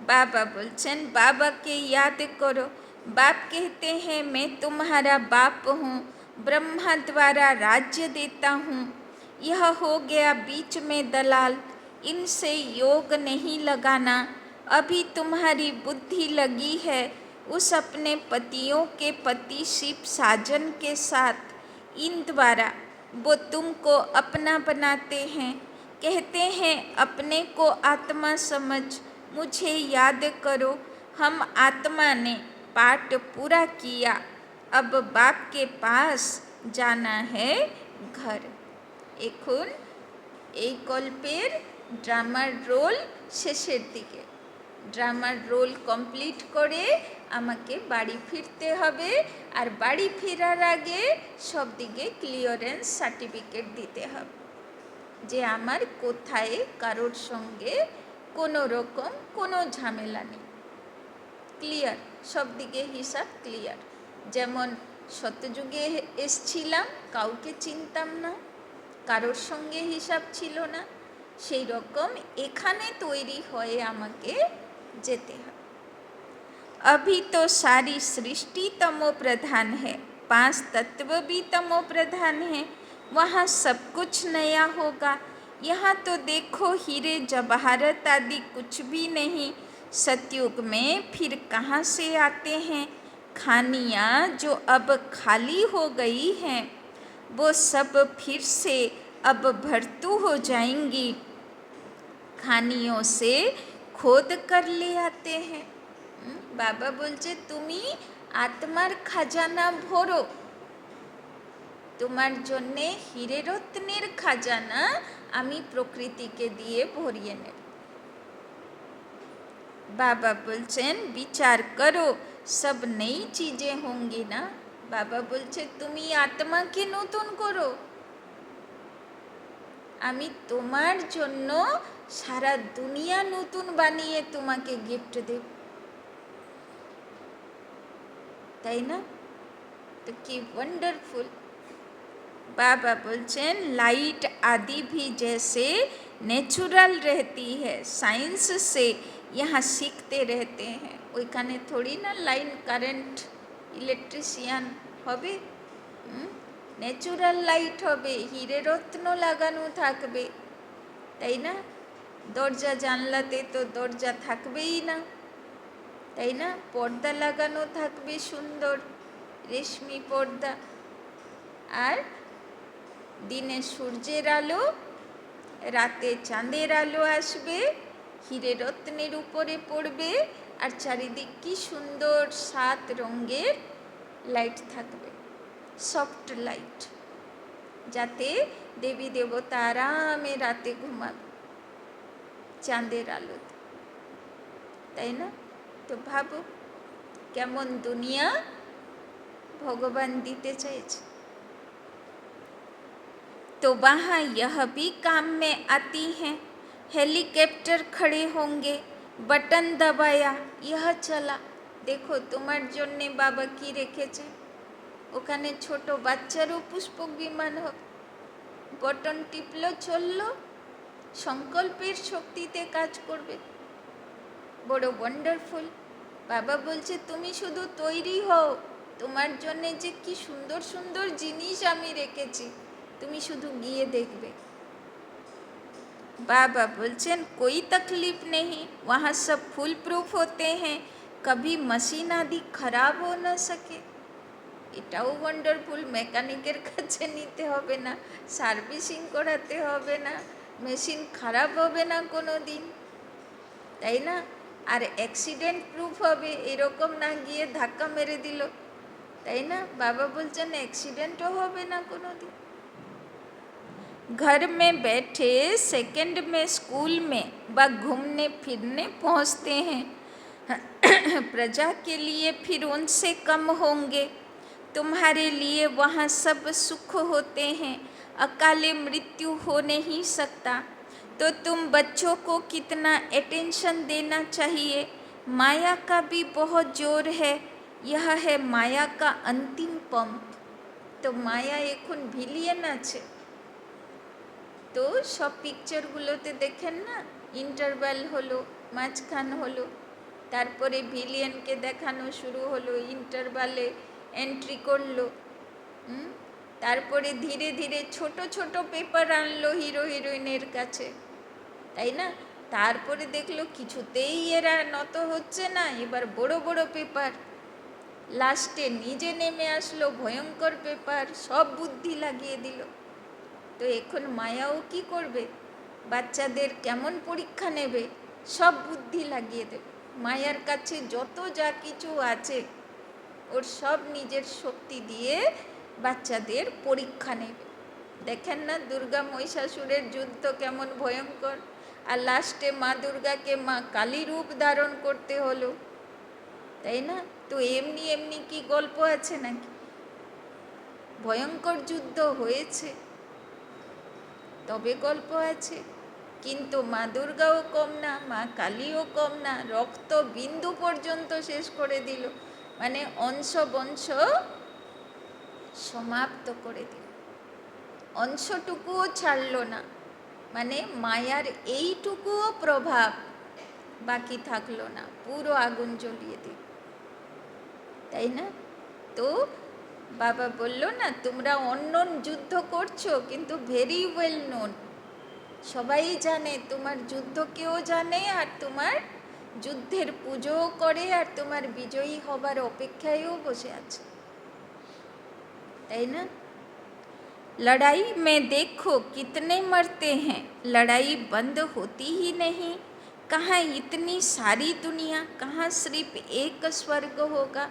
बाबा बोलছেন बाबा के याद करो। बाप कहते हैं मैं तुम्हारा बाप हूँ, ब्रह्मा द्वारा राज्य देता हूँ। यह हो गया बीच में दलाल, इनसे योग नहीं लगाना। अभी तुम्हारी बुद्धि लगी है उस अपने पतियों के पति शिव साजन के साथ, इन द्वारा वो तुमको अपना बनाते हैं, कहते हैं अपने को आत्मा समझ मुझे याद करो। हम आत्मा ने पाठ पूरा किया, अब बाप के पास जाना है घर। এখন এই গল্পের ড্রামার রোল শেষের দিকে। ড্রামার রোল কমপ্লিট করে আমাকে বাড়ি ফিরতে হবে, আর বাড়ি ফেরার আগে সব দিকে ক্লিয়ারেন্স সার্টিফিকেট দিতে হবে যে আমার কোথায় কারোর সঙ্গে কোনো রকম কোনো ঝামেলা নেই। ক্লিয়ার, সব দিকে হিসাব ক্লিয়ার। যেমন শতযুগে এসছিলাম, কাউকে চিনতাম না, কারোর সঙ্গে হিসাব ছিল না, সেই রকম এখানে তৈরি হয়ে আমাকে যেতে হবে। अभी तो सारी सृष्टि तमो प्रधान है, 5 तत्व भी तमो प्रधान है, वहाँ सब कुछ नया होगा। यहाँ तो देखो हीरे जवाहरत आदि कुछ भी नहीं, सतयुग में फिर कहाँ से आते हैं। खानियाँ जो अब खाली हो गई हैं वो सब फिर से अब भरतू हो जाएंगी। खानियों से खोद कर ले आते हैं। बाबा बोलছে তুমি আত্মার খাজানা ভরো, তোমার জন্যে হীরে রত্নের খাজানা আমি প্রকৃতিকে দিয়ে ভরিয়ে নেব। बाबा बोलছেন বিচার করো সব नई चीज़ें होंगी ना। बाबा बोलছে তুমি আত্মাকে নতুন করো, আমি তোমার জন্য সারা দুনিয়া নতুন বানিয়ে তোমাকে গিফট দেব, তাই না? तो कि वंडरफुल। बाबा बोलছেন लाइट आदि भी जैसे नेचुरल रहती है, साइंस से यहाँ सीखते रहते हैं। ওইখানে थोड़ी ना लाइन কারেন্ট ইলেকট্রিশিয়ান হবে, ন্যাচুরাল লাইট হবে, হিরে রত্ন লাগানো থাকবে, তাই না? দরজা জানলাতে তো দরজা থাকবেই না, তাই না? পর্দা লাগানো থাকবে সুন্দর রেশমি পর্দা, আর দিনে সূর্যের আলো, রাতে চাঁদের আলো আসবে, হিরে রত্নের উপরে পড়বে, আর চারিদিক কি সুন্দর 7 রঙের লাইট থাকবে, সফট লাইট, যাতে দেবী দেবতা আরামে রাতে ঘুমাবে চাঁদের আলোতে, তাই না? তো ভাবো কেমন দুনিয়া भगवान दीते चाहे। तो वहाँ यह भी काम में आती हैं। हेलीकॉप्टर खड़े होंगे, बटन दबाया यह चला, देखो তোমার জন্যে বাবা কি রেখেছে, ওখানে ছোট বাচ্চারও পুষ্পক বিমান হবে, বটন টিপলো চললো, সংকল্পের শক্তিতে কাজ করবে। বড় ওয়ান্ডারফুল। বাবা বলছে তুমি শুধু তৈরি হও, তোমার জন্যে যে কি সুন্দর সুন্দর জিনিস আমি রেখেছি, তুমি শুধু গিয়ে দেখবে। बाबा बोलचन कोई तकलीफ नहीं, वहाँ सब फुल प्रूफ होते हैं, कभी मशीन आदि खराब हो न सके। এটাও ওয়ান্ডারফুল। মেকানিকের কাছে নিতে হবে না, সার্ভিসিং করাতে হবে না, মেশিন খারাপ হবে না কোনো দিন, তাই না? আর অ্যাক্সিডেন্ট প্রুফ হবে, এরকম না গিয়ে ধাক্কা মেরে দিল, তাই না? বাবা বলছেন অ্যাক্সিডেন্টও হবে না কোনো দিন। घर में बैठे सेकंड में स्कूल में व घूमने फिरने पहुँचते हैं, प्रजा के लिए फिर उनसे कम होंगे। तुम्हारे लिए वहाँ सब सुख होते हैं, अकाले मृत्यु हो नहीं सकता। तो तुम बच्चों को कितना अटेंशन देना चाहिए। माया का भी बहुत जोर है, यह है माया का अंतिम पंप। तो माया এখন ভিলিয়েন আছে। তো সব পিকচারগুলোতে দেখেন না, ইন্টারভ্যাল হলো, মাঝখান হলো, তারপরে ভিলিয়ানকে দেখানো শুরু হলো, ইন্টারভ্যালে এন্ট্রি করলো, তারপরে ধীরে ধীরে ছোট ছোট পেপার আনলো হিরো হিরোইনের কাছে, তাই না? তারপরে দেখলো কিছুতেই এরা নত হচ্ছে না, এবার বড় বড় পেপার, লাস্টে নিজে নেমে আসলো, ভয়ঙ্কর পেপার, সব বুদ্ধি লাগিয়ে দিল। তো এখন মায়াও কি করবে? বাচ্চাদের কেমন পরীক্ষা নেবে? সব বুদ্ধি লাগিয়ে দেবে। মায়ার কাছে যত যা কিছু আছে ওর সব নিজের শক্তি দিয়ে বাচ্চাদের পরীক্ষা নেবে। দেখেন না দুর্গা মহিষাসুরের যুদ্ধ কেমন ভয়ঙ্কর, আর লাস্টে মা দুর্গাকে মা কালী রূপ ধারণ করতে হলো, তাই না? তো এমনি এমনি কি গল্প আছে নাকি? ভয়ঙ্কর যুদ্ধ হয়েছে তবে গল্প আছে। কিন্তু মা দুর্গাও কম না, মা কালীও কম না, রক্ত বিন্দু পর্যন্ত শেষ করে দিল, মানে অংশ বংশ সমাপ্ত করে দিল, অংশটুকুও ছাড়ল না, মানে মায়ার এইটুকুও প্রভাব বাকি থাকলো না, পুরো আগুন জ্বলিয়ে দিল, তাই না? তো বাবা বলল না তোমরা অননোন যুদ্ধ করছো, কিন্তু ভেরি ওয়েল নোন, সবাই জানে, তোমার যুদ্ধ কেউ জানে, আর তোমার যুদ্ধের পুজোও করে, আর তোমার বিজয়ী হবার অপেক্ষায়ও বসে আছে, তাই না? लड़ाई में देखो कितने मरते हैं, लड़ाई बंद होती ही नहीं, कहाँ इतनी सारी दुनिया, कहाँ सिर्फ एक स्वर्ग होगा।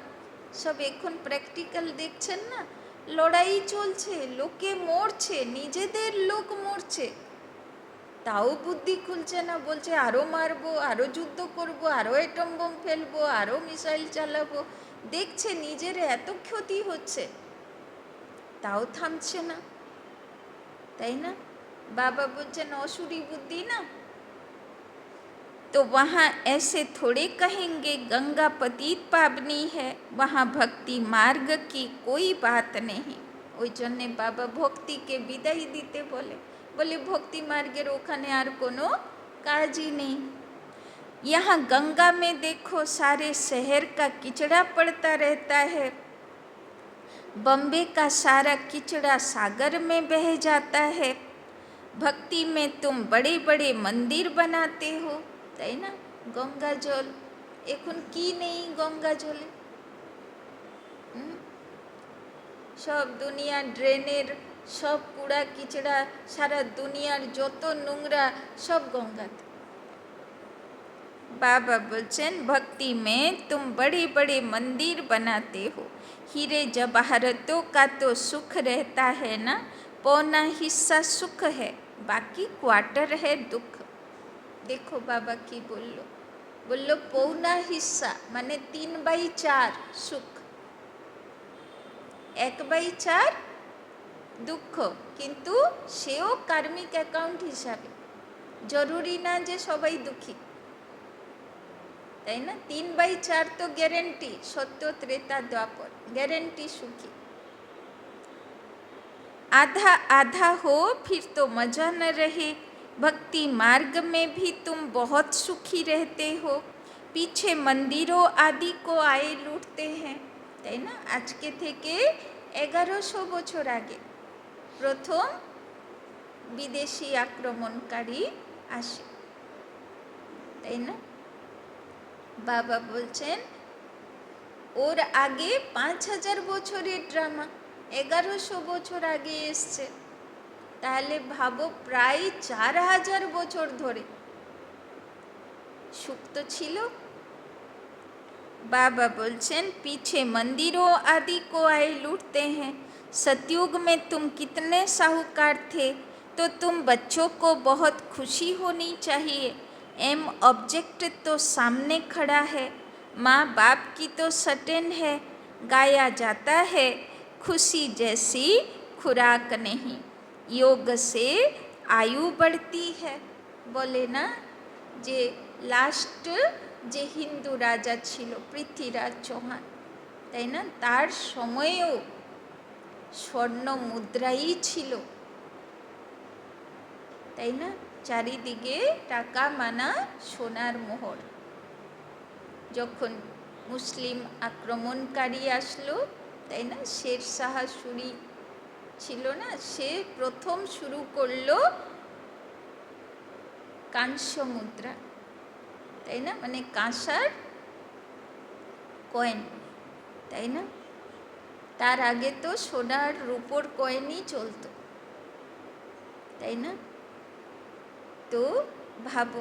সব এখন প্র্যাকটিক্যাল দেখছেন না, লড়াই চলছে, লোকে মরছে, নিজেদের লোক মরছে, তাও বুদ্ধি খুলছে না, বলছে আরও মারবো, আরও যুদ্ধ করব, আরও অ্যাটম বোম ফেলবো, আরও মিসাইল চালাবো, দেখছে নিজের এত ক্ষতি হচ্ছে, তাও থামছে না, তাই না? বাবা বলছেন অসুরি বুদ্ধি না। तो वहाँ ऐसे थोड़े कहेंगे गंगा पतित पावनी है, वहाँ भक्ति मार्ग की कोई बात नहीं। ওই জন্যে বাবা ভক্তিকে বিদায় দিতে বলে, বলে ভক্তি মার্গের ওখানে আর কোনো কাজই নেই। यहाँ गंगा में देखो सारे शहर का किचड़ा पड़ता रहता है, बम्बे का सारा किचड़ा सागर में बह जाता है। भक्ति में तुम बड़े बड़े मंदिर बनाते हो, তাই না? গঙ্গা জল এখন কি নেই গঙ্গা জলে, সব দুনিয়ার ড্রেনের সব কুড়া কিচড়া, সারা দুনিয়ার যত নোংরা সব গঙ্গাতে। बाबा बोलचन भक्ति में तुम बड़े बड़े मंदिर बनाते हो, हीरे जवाहरतों का तो सुख रहता है ना, पौना हिस्सा सुख है, बाकी क्वार्टर है दुख। देखो बाबा की बोलो पौना हिस्सा মানে 3/4 সুখ, 1/4 দুঃখ, কিন্তু সেও কার্মিক অ্যাকাউন্ট হিসাবে, জরুরি না যে সবাই দুঃখী, তাই না? 3/4 তো গ্যারেন্টি, সত্য ত্রেতা দ্বাপর গ্যারেন্টি সুখী। आधा आधा हो फिर तो मजा न रहे, भक्ति मार्ग में भी तुम बहुत सुखी रहते हो, पीछे मंदिरों आदि को आए लूटते हैं। তাই না? আজকে থেকে 1100 বছর আগে প্রথম বিদেশি আক্রমণকারী আসে, তাই না? বাবা বলছেন ওর আগে 5000 বছরের ড্রামা 1100 বছর আগে এসছে, তাহলে ভাবো প্রায় 4000 বছর ধরে সুখ তো ছিল। बाबा बोलचन पीछे मंदिरों आदि को आए लूटते हैं। सतयुग में तुम कितने साहूकार थे, तो तुम बच्चों को बहुत खुशी होनी चाहिए। एम ऑब्जेक्ट तो सामने खड़ा है, माँ बाप की तो सटेन है, गाया जाता है खुशी जैसी खुराक नहीं, योग से आयु बढ़ती है। बोले ना जे लास्ट যে হিন্দু রাজা ছিল পৃথ্বীরাজ চৌহান, তাই না? তার সময়েও স্বর্ণ মুদ্রাই ছিল, তাই না? চারিদিকে টাকা মানা সোনার মোহর। যখন মুসলিম আক্রমণকারী আসলো, তাই না, শের শাহ সুরি ছিল না, সে প্রথম শুরু করলো কাংস্য মুদ্রা, তাই না, মানে কাঁসার কয়েন, তাই না? তার আগে তো সোনার রূপোর কয়েনই চলতো, তাই না? তো ভাবো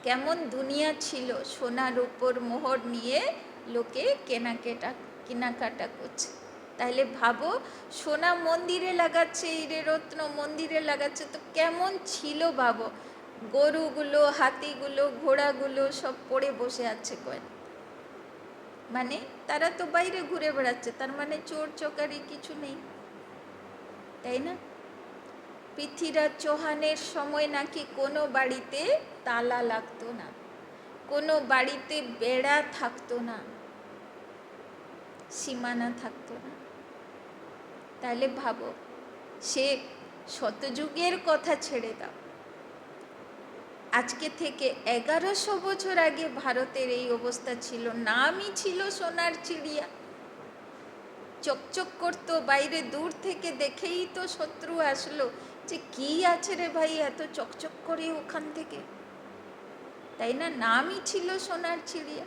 কেমন দুনিয়া ছিল, সোনার উপর মোহর নিয়ে লোকে কেনাকাটা করছে। তাহলে ভাবো সোনা মন্দিরে লাগাচ্ছে, হিরে রত্ন মন্দিরে লাগাচ্ছে, তো কেমন ছিল ভাবো। গরুগুলো, হাতিগুলো, ঘোড়াগুলো সব পড়ে বসে আছে কয়েন, মানে তারা তো বাইরে ঘুরে বেড়াচ্ছে, তার মানে চোর চকারি কিছু নেই, তাই না? পৃথ্বীরাজ চৌহানের সময় নাকি কোনো বাড়িতে তালা লাগতো না, কোনো বাড়িতে বেড়া থাকতো না, সীমানা থাকতো না। তাহলে ভাবো সে শতযুগের কথা ছেড়ে দাও, আজকে থেকে 1100 বছর আগে ভারতের এই অবস্থা ছিল, নামই ছিল সোনার চিড়িয়া, চকচক করতো, বাইরে দূর থেকে দেখেই তো শত্রু আসলো যে কি আছে রে ভাই এত চকচক করে ওখান থেকে, তাই না? নামই ছিল সোনার চিড়িয়া।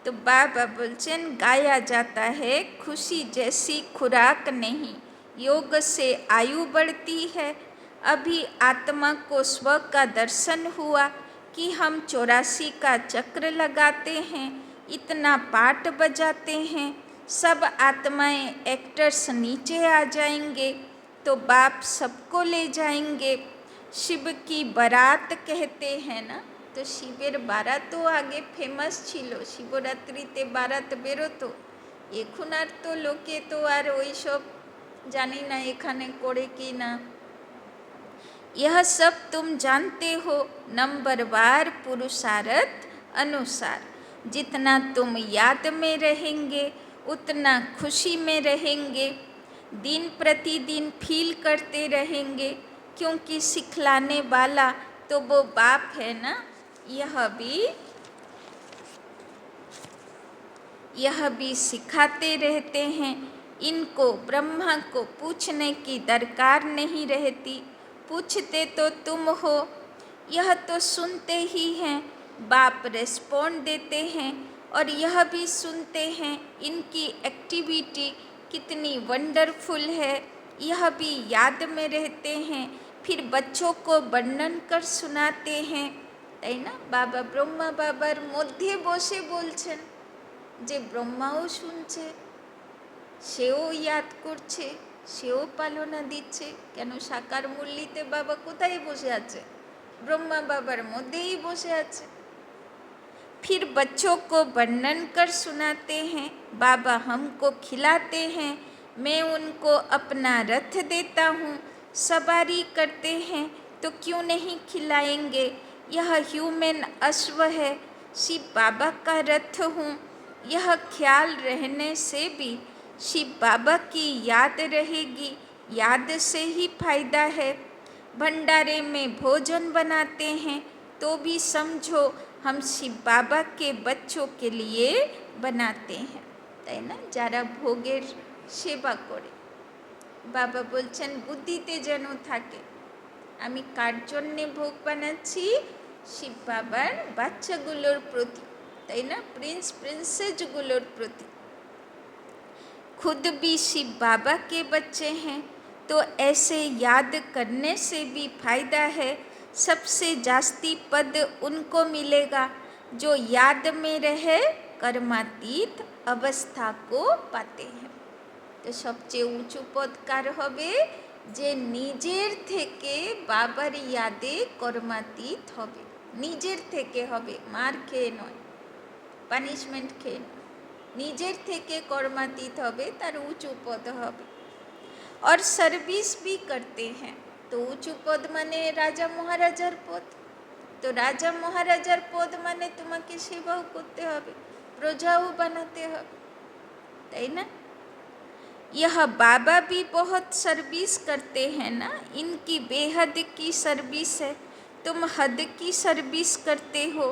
तो बाबा बोलचन गाया जाता है खुशी जैसी खुराक नहीं, योग से आयु बढ़ती है। अभी आत्मा को स्व का दर्शन हुआ कि हम 84 का चक्र लगाते हैं, इतना पाठ बजाते हैं, सब आत्माएं एक्टर्स नीचे आ जाएंगे तो बाप सबको ले जाएंगे। शिव की बारात कहते हैं ना, তো শিবের বারাতও আগে ফেমাস ছিল, শিবরাত্রিতে বারাত বেরোতো। এখন আর তো লোকে তো আর ওই সব জানি না এখানে করে কি না। यह सब तुम जानते हो नंबरवार पुरुषार्थ अनुसार, जितना तुम याद में रहेंगे उतना खुशी में रहेंगे, दिन प्रतिदिन फील करते रहेंगे, क्योंकि सिखलाने वाला तो वो बाप है ना। यह भी सिखाते रहते हैं, इनको ब्रह्मा को पूछने की दरकार नहीं रहती, पूछते तो तुम हो, यह तो सुनते ही हैं, बाप रेस्पॉन्ड देते हैं, और यह भी सुनते हैं इनकी एक्टिविटी कितनी वंडरफुल है, यह भी याद में रहते हैं, फिर बच्चों को वर्णन कर सुनाते हैं, তাই না? বাবা ব্রহ্মা বাবার মধ্যে বসে বলছেন যে ব্রহ্মাও শুনছে, সেও ইয়াদ করছে, সেও পালনা দিচ্ছে। কেন সাকার মুরলিতে বাবা কোথায় বসে আছে? ব্রহ্মা বাবার মধ্যেই বসে আছে। फिर बच्चों को वर्णन कर सुनाते हैं, बाबा हमको खिलाते हैं, मैं उनको अपना रथ देता हूँ, सवारी करते हैं तो क्यों नहीं खिलाएंगे, यह ह्यूमन अश्व है, शिव बाबा का रथ हूँ, यह ख्याल रहने से भी शिव बाबा की याद रहेगी, याद से ही फायदा है। भंडारे में भोजन बनाते हैं तो भी समझो हम शिव बाबा के बच्चों के लिए बनाते हैं, তাই না, যারা ভোগের সেবা করে। বাবা বলছেন বুদ্ধিতে যেন থাকে আমি কার জন্যে ভোগ বানাচ্ছি, শিব বাবার বাচ্চাগুলোর প্রতি, তাই না, প্রিন্স প্রিন্সেসগুলোর প্রতি। खुद भी शिव बाबा के बच्चे हैं तो ऐसे याद करने से भी फायदा है। सबसे जास्ती पद उनको मिलेगा जो याद में रहे कर्मातीत अवस्था को पाते हैं। तो सबচেয়ে উঁচু পদ কার হবে, যে নিজের থেকে বাবার ইয়াদে কর্মাতীত হবে, নিজের থেকে হবে, মার খেয়ে নয়, পানিশমেন্ট খেয়ে নয়, নিজের থেকে কর্মাতীত হবে, তার উঁচু পদ হবে। और सर्विस भी करते हैं तो উঁচু পদ মানে রাজা মহারাজার পদ, তো রাজা মহারাজার পদ মানে তোমাকে সেবাও করতে হবে, প্রজাও বানাতে হবে, তাই না। यह बाबा भी बहुत सर्विस करते हैं ना, इनकी बेहद की सर्विस है, तुम हद की सर्विस करते हो,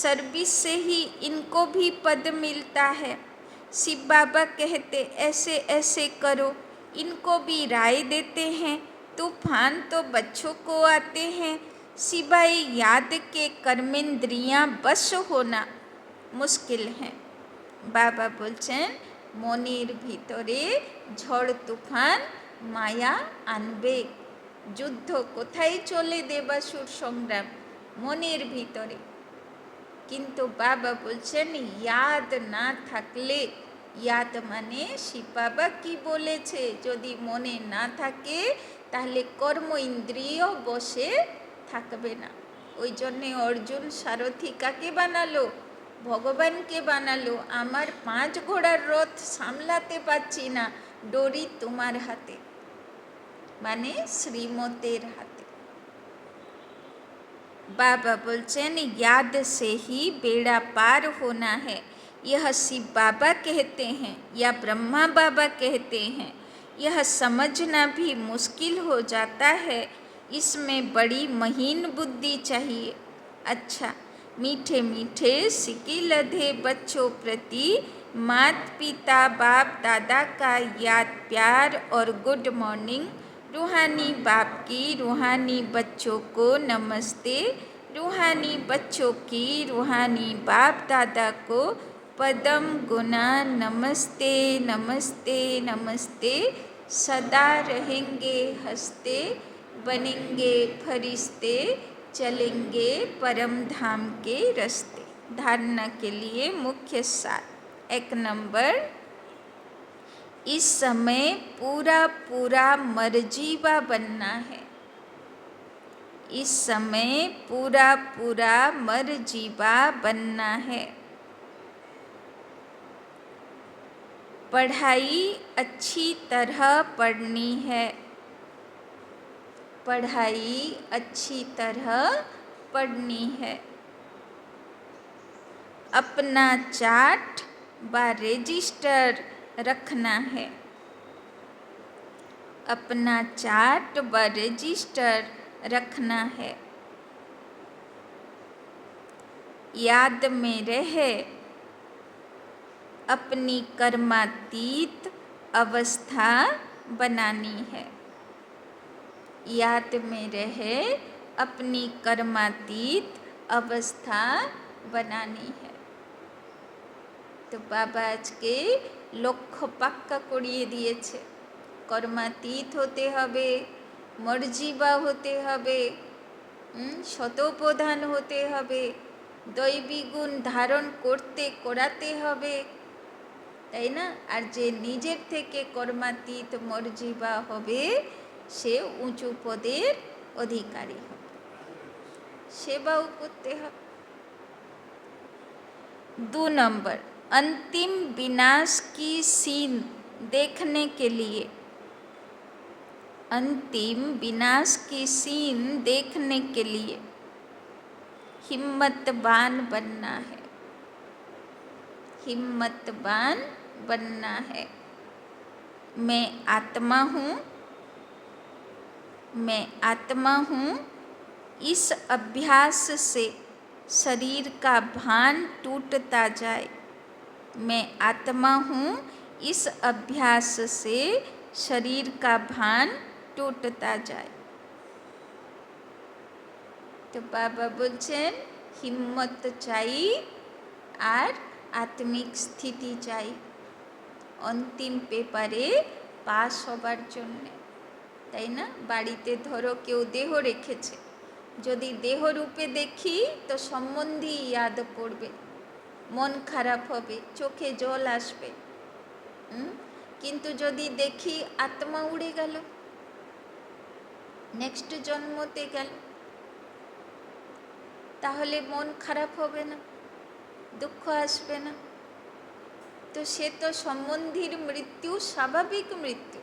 सर्विस से ही इनको भी पद मिलता है। शिव बाबा कहते ऐसे ऐसे करो, इनको भी राय देते हैं। तूफान तो बच्चों को आते हैं, सिवाय याद के कर्मेंद्रियां बस होना मुश्किल है। बाबा बोलছেন মনের ভিতরে ঝড় তুফান মায়া আনবে, যুদ্ধ কোথায় চলে দেবাসুর সংগ্রাম, মনের ভিতরে। কিন্তু বাবা বলছেন ইয়াদ না থাকলে, ইয়াদ মানে শিব বাবা কি বলেছে যদি মনে না থাকে তাহলে কর্ম ইন্দ্রিয় বসে থাকবে না। ওই জন্যে অর্জুন সারথি কাকে বানালো, ভগবানকে বানালো। আমার 5 ঘোড়ার রথ সামলাতে পারছি না, ডোরি তোমার হাতে, মানে শ্রীমতের হাতে। बाबा बोलचन याद से ही बेड़ा पार होना है, यह शिव बाबा कहते हैं या ब्रह्मा बाबा कहते हैं। यह समझना भी मुश्किल हो जाता है, इसमें बड़ी महीन बुद्धि चाहिए। अच्छा, मीठे मीठे सिक्की लधे बच्चों प्रति माता पिता बाप दादा का याद प्यार और गुड मॉर्निंग। रूहानी बाप की रूहानी बच्चों को नमस्ते, रूहानी बच्चों की रूहानी बाप दादा को पदम गुना नमस्ते नमस्ते नमस्ते। सदा रहेंगे हंसते, बनेंगे फरिश्ते, चलेंगे परम धाम के रास्ते। धारणा के लिए मुख्य सार। 1 नंबर, इस समय पूरा पूरा मर्जीवा बनना है। इस समय पूरा पूरा मर्जीवा बनना है। पढ़ाई अच्छी तरह पढ़नी है, पढ़ाई अच्छी तरह पढ़नी है। अपना चार्ट व रजिस्टर रखना है, अपना चार्ट व रजिस्टर रखना है। याद में रहे अपनी कर्मातीत अवस्था बनानी है, याद में रहे अपनी कर्मातीत अवस्था बनानी है। तो बाबा आज के लक्ष्य पक्का करिए दिएছে, कर्मातीत होते हबे, मर्जीवा होते हबे, शतप्रधान होते हबे, दैवी गुण धारण करते कराते हबे, তাই না। আর যে নিজের থেকে কর্মাতীত মর্জিবা হবে সে উঁচু পদের অধিকারী হবে, সেবাও করতে হবে। 2 नंबर, अंतिम विनाश की सीन देखने के लिए, अंतिम विनाश की सीन देखने के लिए हिम्मतवान बनना है, हिम्मतवान बनना है। मैं आत्मा हूँ, मैं आत्मा हूँ, इस अभ्यास से शरीर का भान टूटता जाए। मैं आत्मा हूँ, इस अभ्यास से शरीर का भान टूटता जाए। तो बाबा बोलছেন हिम्मत चाहिए और आत्मिक स्थिति चाहिए अंतिम पेपारे पास हबार जन्य, ताई ना। बाड़ीते धरो केउ देह रेखेছে, यदि देह रूपे देखी तो सम्बन्धी याद पड़बे, मन खराब होबे, चोखे जल आसबे। किन्तु यदि देखी आत्मा उड़े गेल, नेक्स्ट जन्मते गेल, ताहले मन खराब होबे ना, दुख आसबे ना। तो से तो सम्बन्धीर मृत्यु स्वाभाविक मृत्यु।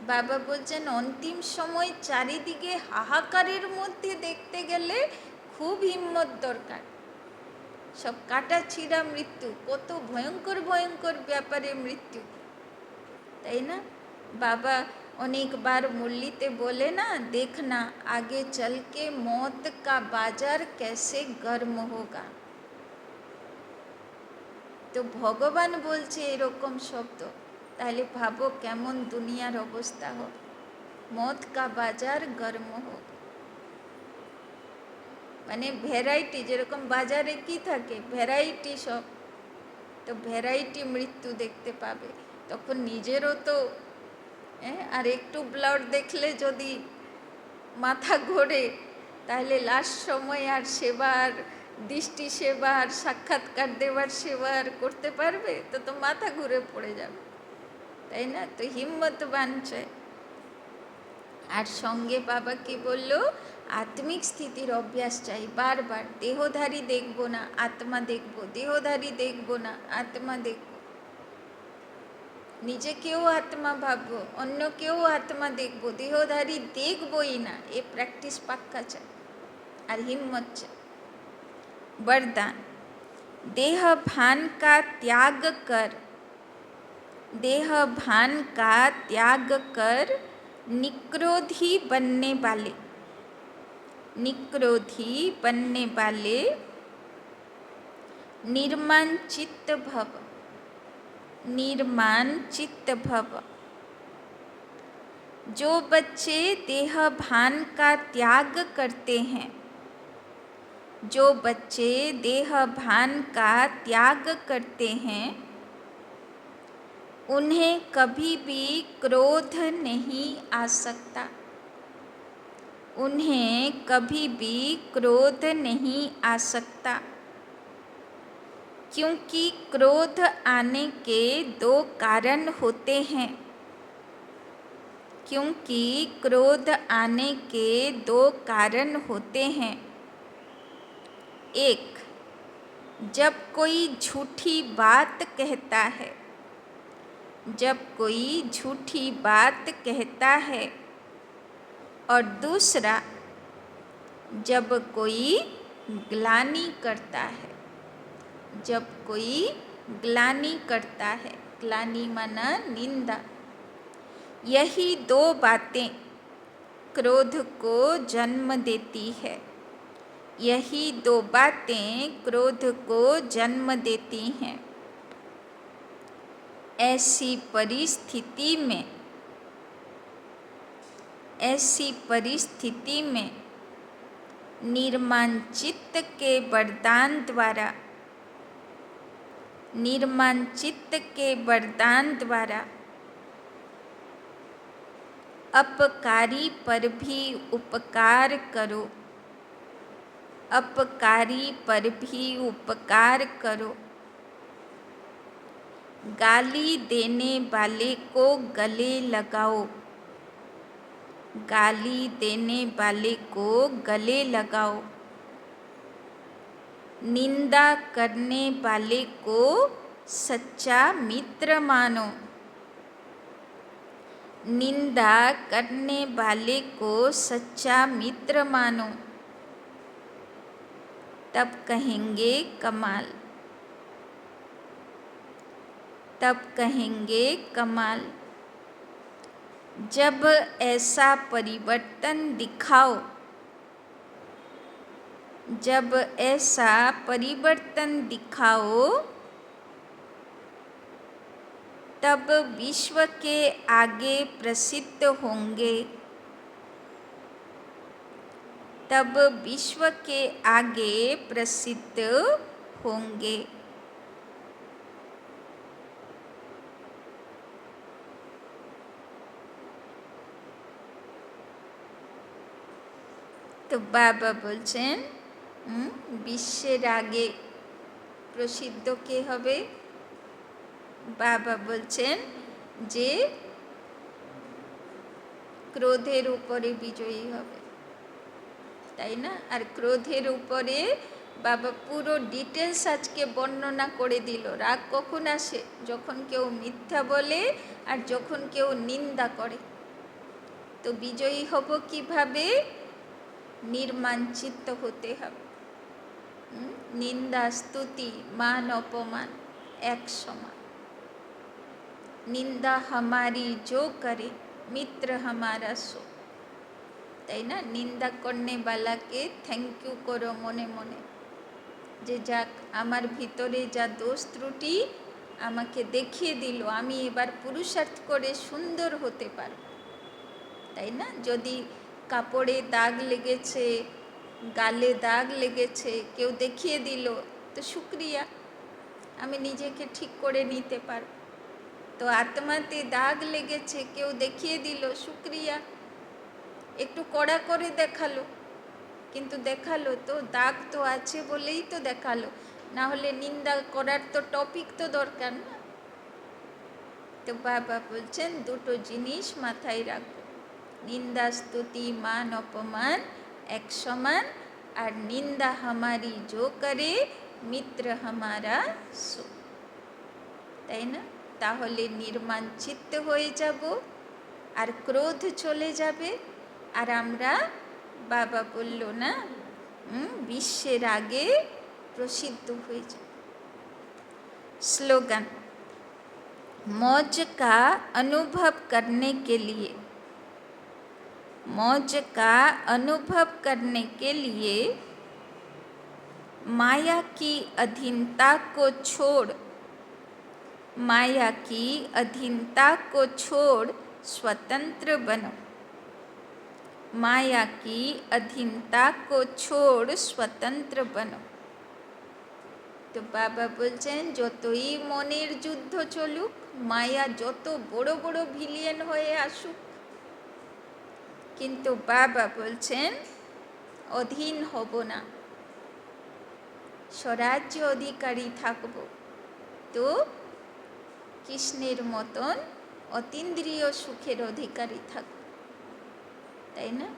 बाबा बोलছেন अंतिम समय चारिदिके हाहाकारेर मध्य देखते गेले खूब हिम्मत दरकार। सब काटा छिड़ा मृत्यु, कत भयंकर भयंकर व्यापारे मृत्यु, ताई ना। बाबा अनेक बार मुरलीते बोले ना, देखना आगे चल के मौत का बाजार कैसे गर्म होगा। तो भगवान बोलছে এরকম শব্দ, তাহলে ভাবো কেমন দুনিয়ার অবস্থা হবে। মদ का बाजार गर्म हो, মানে ভ্যারাইটি, যেরকম বাজারে কি থাকে ভ্যারাইটি সব, তো ভ্যারাইটি মৃত্যু দেখতে পাবে। তখন নিজেরও তো আর একটু ব্লাড দেখলে যদি মাথা ঘোরে, তাহলে লাস্ট সময় আর সেবার দৃষ্টি সেবা আর সাক্ষাৎকার দেওয়ার সেবা আর করতে পারবে? তো মাথা ঘুরে পড়ে যাবে, তাই না। তো হিম্মতবান চাই। আর সঙ্গে বাবা কি বলল, আত্মিক স্থিতির অভ্যাস চাই। বারবার দেহধারী দেখব না, আত্মা দেখব, দেহধারী দেখব না, আত্মা দেখব। নিজেকেও আত্মা ভাববো, অন্যকেও আত্মা দেখবো, দেহধারী দেখবই না। এ প্র্যাকটিস পাক্কা চাই আর হিম্মত চাই। वरदान, देह भान का त्याग कर, देह भान का त्याग कर निक्रोधी बनने वाले, निक्रोधी बनने वाले निर्माण चित्त भव, निर्माण चित्त भव। जो बच्चे देह भान का त्याग करते हैं, जो बच्चे देह भान का त्याग करते हैं, उन्हें कभी भी क्रोध नहीं आ सकता, उन्हें कभी भी क्रोध नहीं आ सकता। क्योंकि क्रोध आने के दो कारण होते हैं, क्योंकि क्रोध आने के दो कारण होते हैं। एक, जब कोई झूठी बात कहता है, जब कोई झूठी बात कहता है। और दूसरा, जब कोई ग्लानि करता है, जब कोई ग्लानि करता है, ग्लानि माना निंदा। यही दो बातें क्रोध को जन्म देती है, यही दो बातें क्रोध को जन्म देती हैं। ऐसी परिस्थिति में, ऐसी परिस्थिति में निर्माण चित्त के वरदान द्वारा, निर्माण चित्त के वरदान द्वारा अपकारी पर भी उपकार करो, अपकारी पर भी उपकार करो। गाली देने वाले को गले लगाओ, गाली देने वाले को गले लगाओ। निंदा करने वाले को सच्चा मित्र मानो, निंदा करने वाले को सच्चा मित्र मानो। तब कहेंगे कमाल, तब कहेंगे कमाल। जब ऐसा परिवर्तन दिखाओ, जब ऐसा परिवर्तन दिखाओ, तब विश्व के आगे प्रसिद्ध होंगे, तब विश्व के आगे प्रसिद्ध होंगे। তো বাবা বলছেন বিশ্বের আগে প্রসিদ্ধ কে হবে? বাবা বলছেন যে ক্রোধের উপরে বিজয়ী হবে, তাই না? আর ক্রোধের উপরে বাবা পুরো ডিটেলস আজকে বর্ণনা করে দিল। রাগ কখন আসে? যখন কেউ মিথ্যা বলে আর যখন কেউ নিন্দা করে। তো বিজয়ী হব কিভাবে? নির্মানচিত্ত হতে হবে। নিন্দা স্তুতি মান অপমান এক সমান। নিন্দা हमारी जो करे मित्र हमारा सो, তাই না? নিন্দা করনে বালাকে থ্যাংক ইউ করো মনে মনে, যে যাক আমার ভিতরে যা দোষ ত্রুটি আমাকে দেখিয়ে দিল, আমি এবার পুরুষার্থ করে সুন্দর হতে পারব, তাই না? যদি কাপড়ে দাগ লেগেছে, গালে দাগ লেগেছে, কেউ দেখিয়ে দিল, তো শুক্রিয়া, আমি নিজেকে ঠিক করে নিতে পারব। তো আত্মাতে দাগ লেগেছে, কেউ দেখিয়ে দিল, শুক্রিয়া, একটু কড়া করে দেখালো, কিন্তু দেখালো তো, দাগ তো আছে বলেই তো দেখালো, না হলে নিন্দা করার তো টপিক তো দরকার না। তো বাবা বলছেন দুটো জিনিস মাথায় রাখো, নিন্দা স্তুতি মান অপমান এক সমান, আর নিন্দা हमारी जो करे মিত্র हमारा सो, তাই না? তাহলে নির্মাণ চিত্ত হয়ে যাব, আর ক্রোধ চলে যাবে, আর আমরা বাবা বলল না বিশ্বের আগে প্রসিদ্ধ হয়ে যাব। স্লোগান, मौज का अनुभव करने के लिए, मौज का अनुभव करने के लिए माया की अधीनता को छोड़, माया की अधीनता को छोड़ स्वतंत्र बनो, माया की अधीनता को छोड़ स्वतंत्र बनो। তো বাবা বলছেন যতই মনের যুদ্ধ চলুক, মায়া যত বড় বড় ভিলিয়েন হয়ে আসুক, কিন্তু বাবা বলছেন অধীন হব না, স্বরাজ্য অধিকারী থাকব। তো কৃষ্ণের মতন অতীন্দ্রিয় সুখের অধিকারী থাকব, তাই না?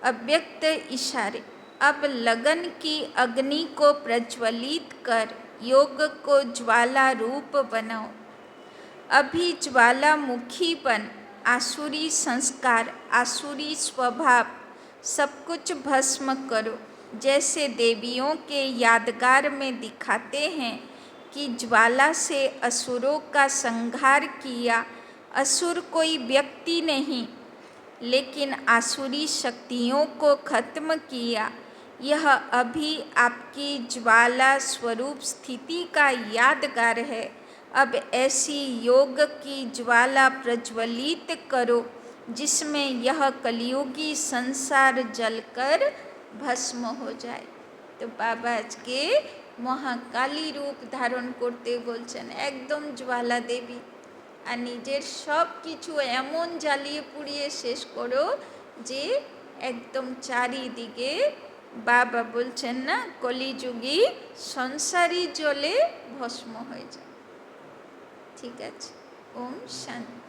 अव्यक्त इशारे, अब लगन की अग्नि को प्रज्वलित कर योग को ज्वाला रूप बनाओ, अभी ज्वालामुखी बन, आसुरी संस्कार आसुरी स्वभाव सब कुछ भस्म करो। जैसे देवियों के यादगार में दिखाते हैं कि ज्वाला से असुरों का संहार किया, असुर कोई व्यक्ति नहीं लेकिन आसुरी शक्तियों को खत्म किया, यह अभी आपकी ज्वाला स्वरूप स्थिति का यादगार है। अब ऐसी योग की ज्वाला प्रज्वलित करो जिसमें यह कलियुगी संसार जलकर भस्म हो जाए। तो बाबा आज के মহাকালী রূপ ধারণ করতে বলছেন, একদম জ্বালা দেবী, আর নিজের সব কিছু এমন জ্বালিয়ে পুড়িয়ে শেষ করো যে একদম চারিদিকে বাবা বলছেন না কলিযুগী সংসারী জ্বলে ভস্ম হয়ে যায়। ঠিক আছে, ওম শান্তি।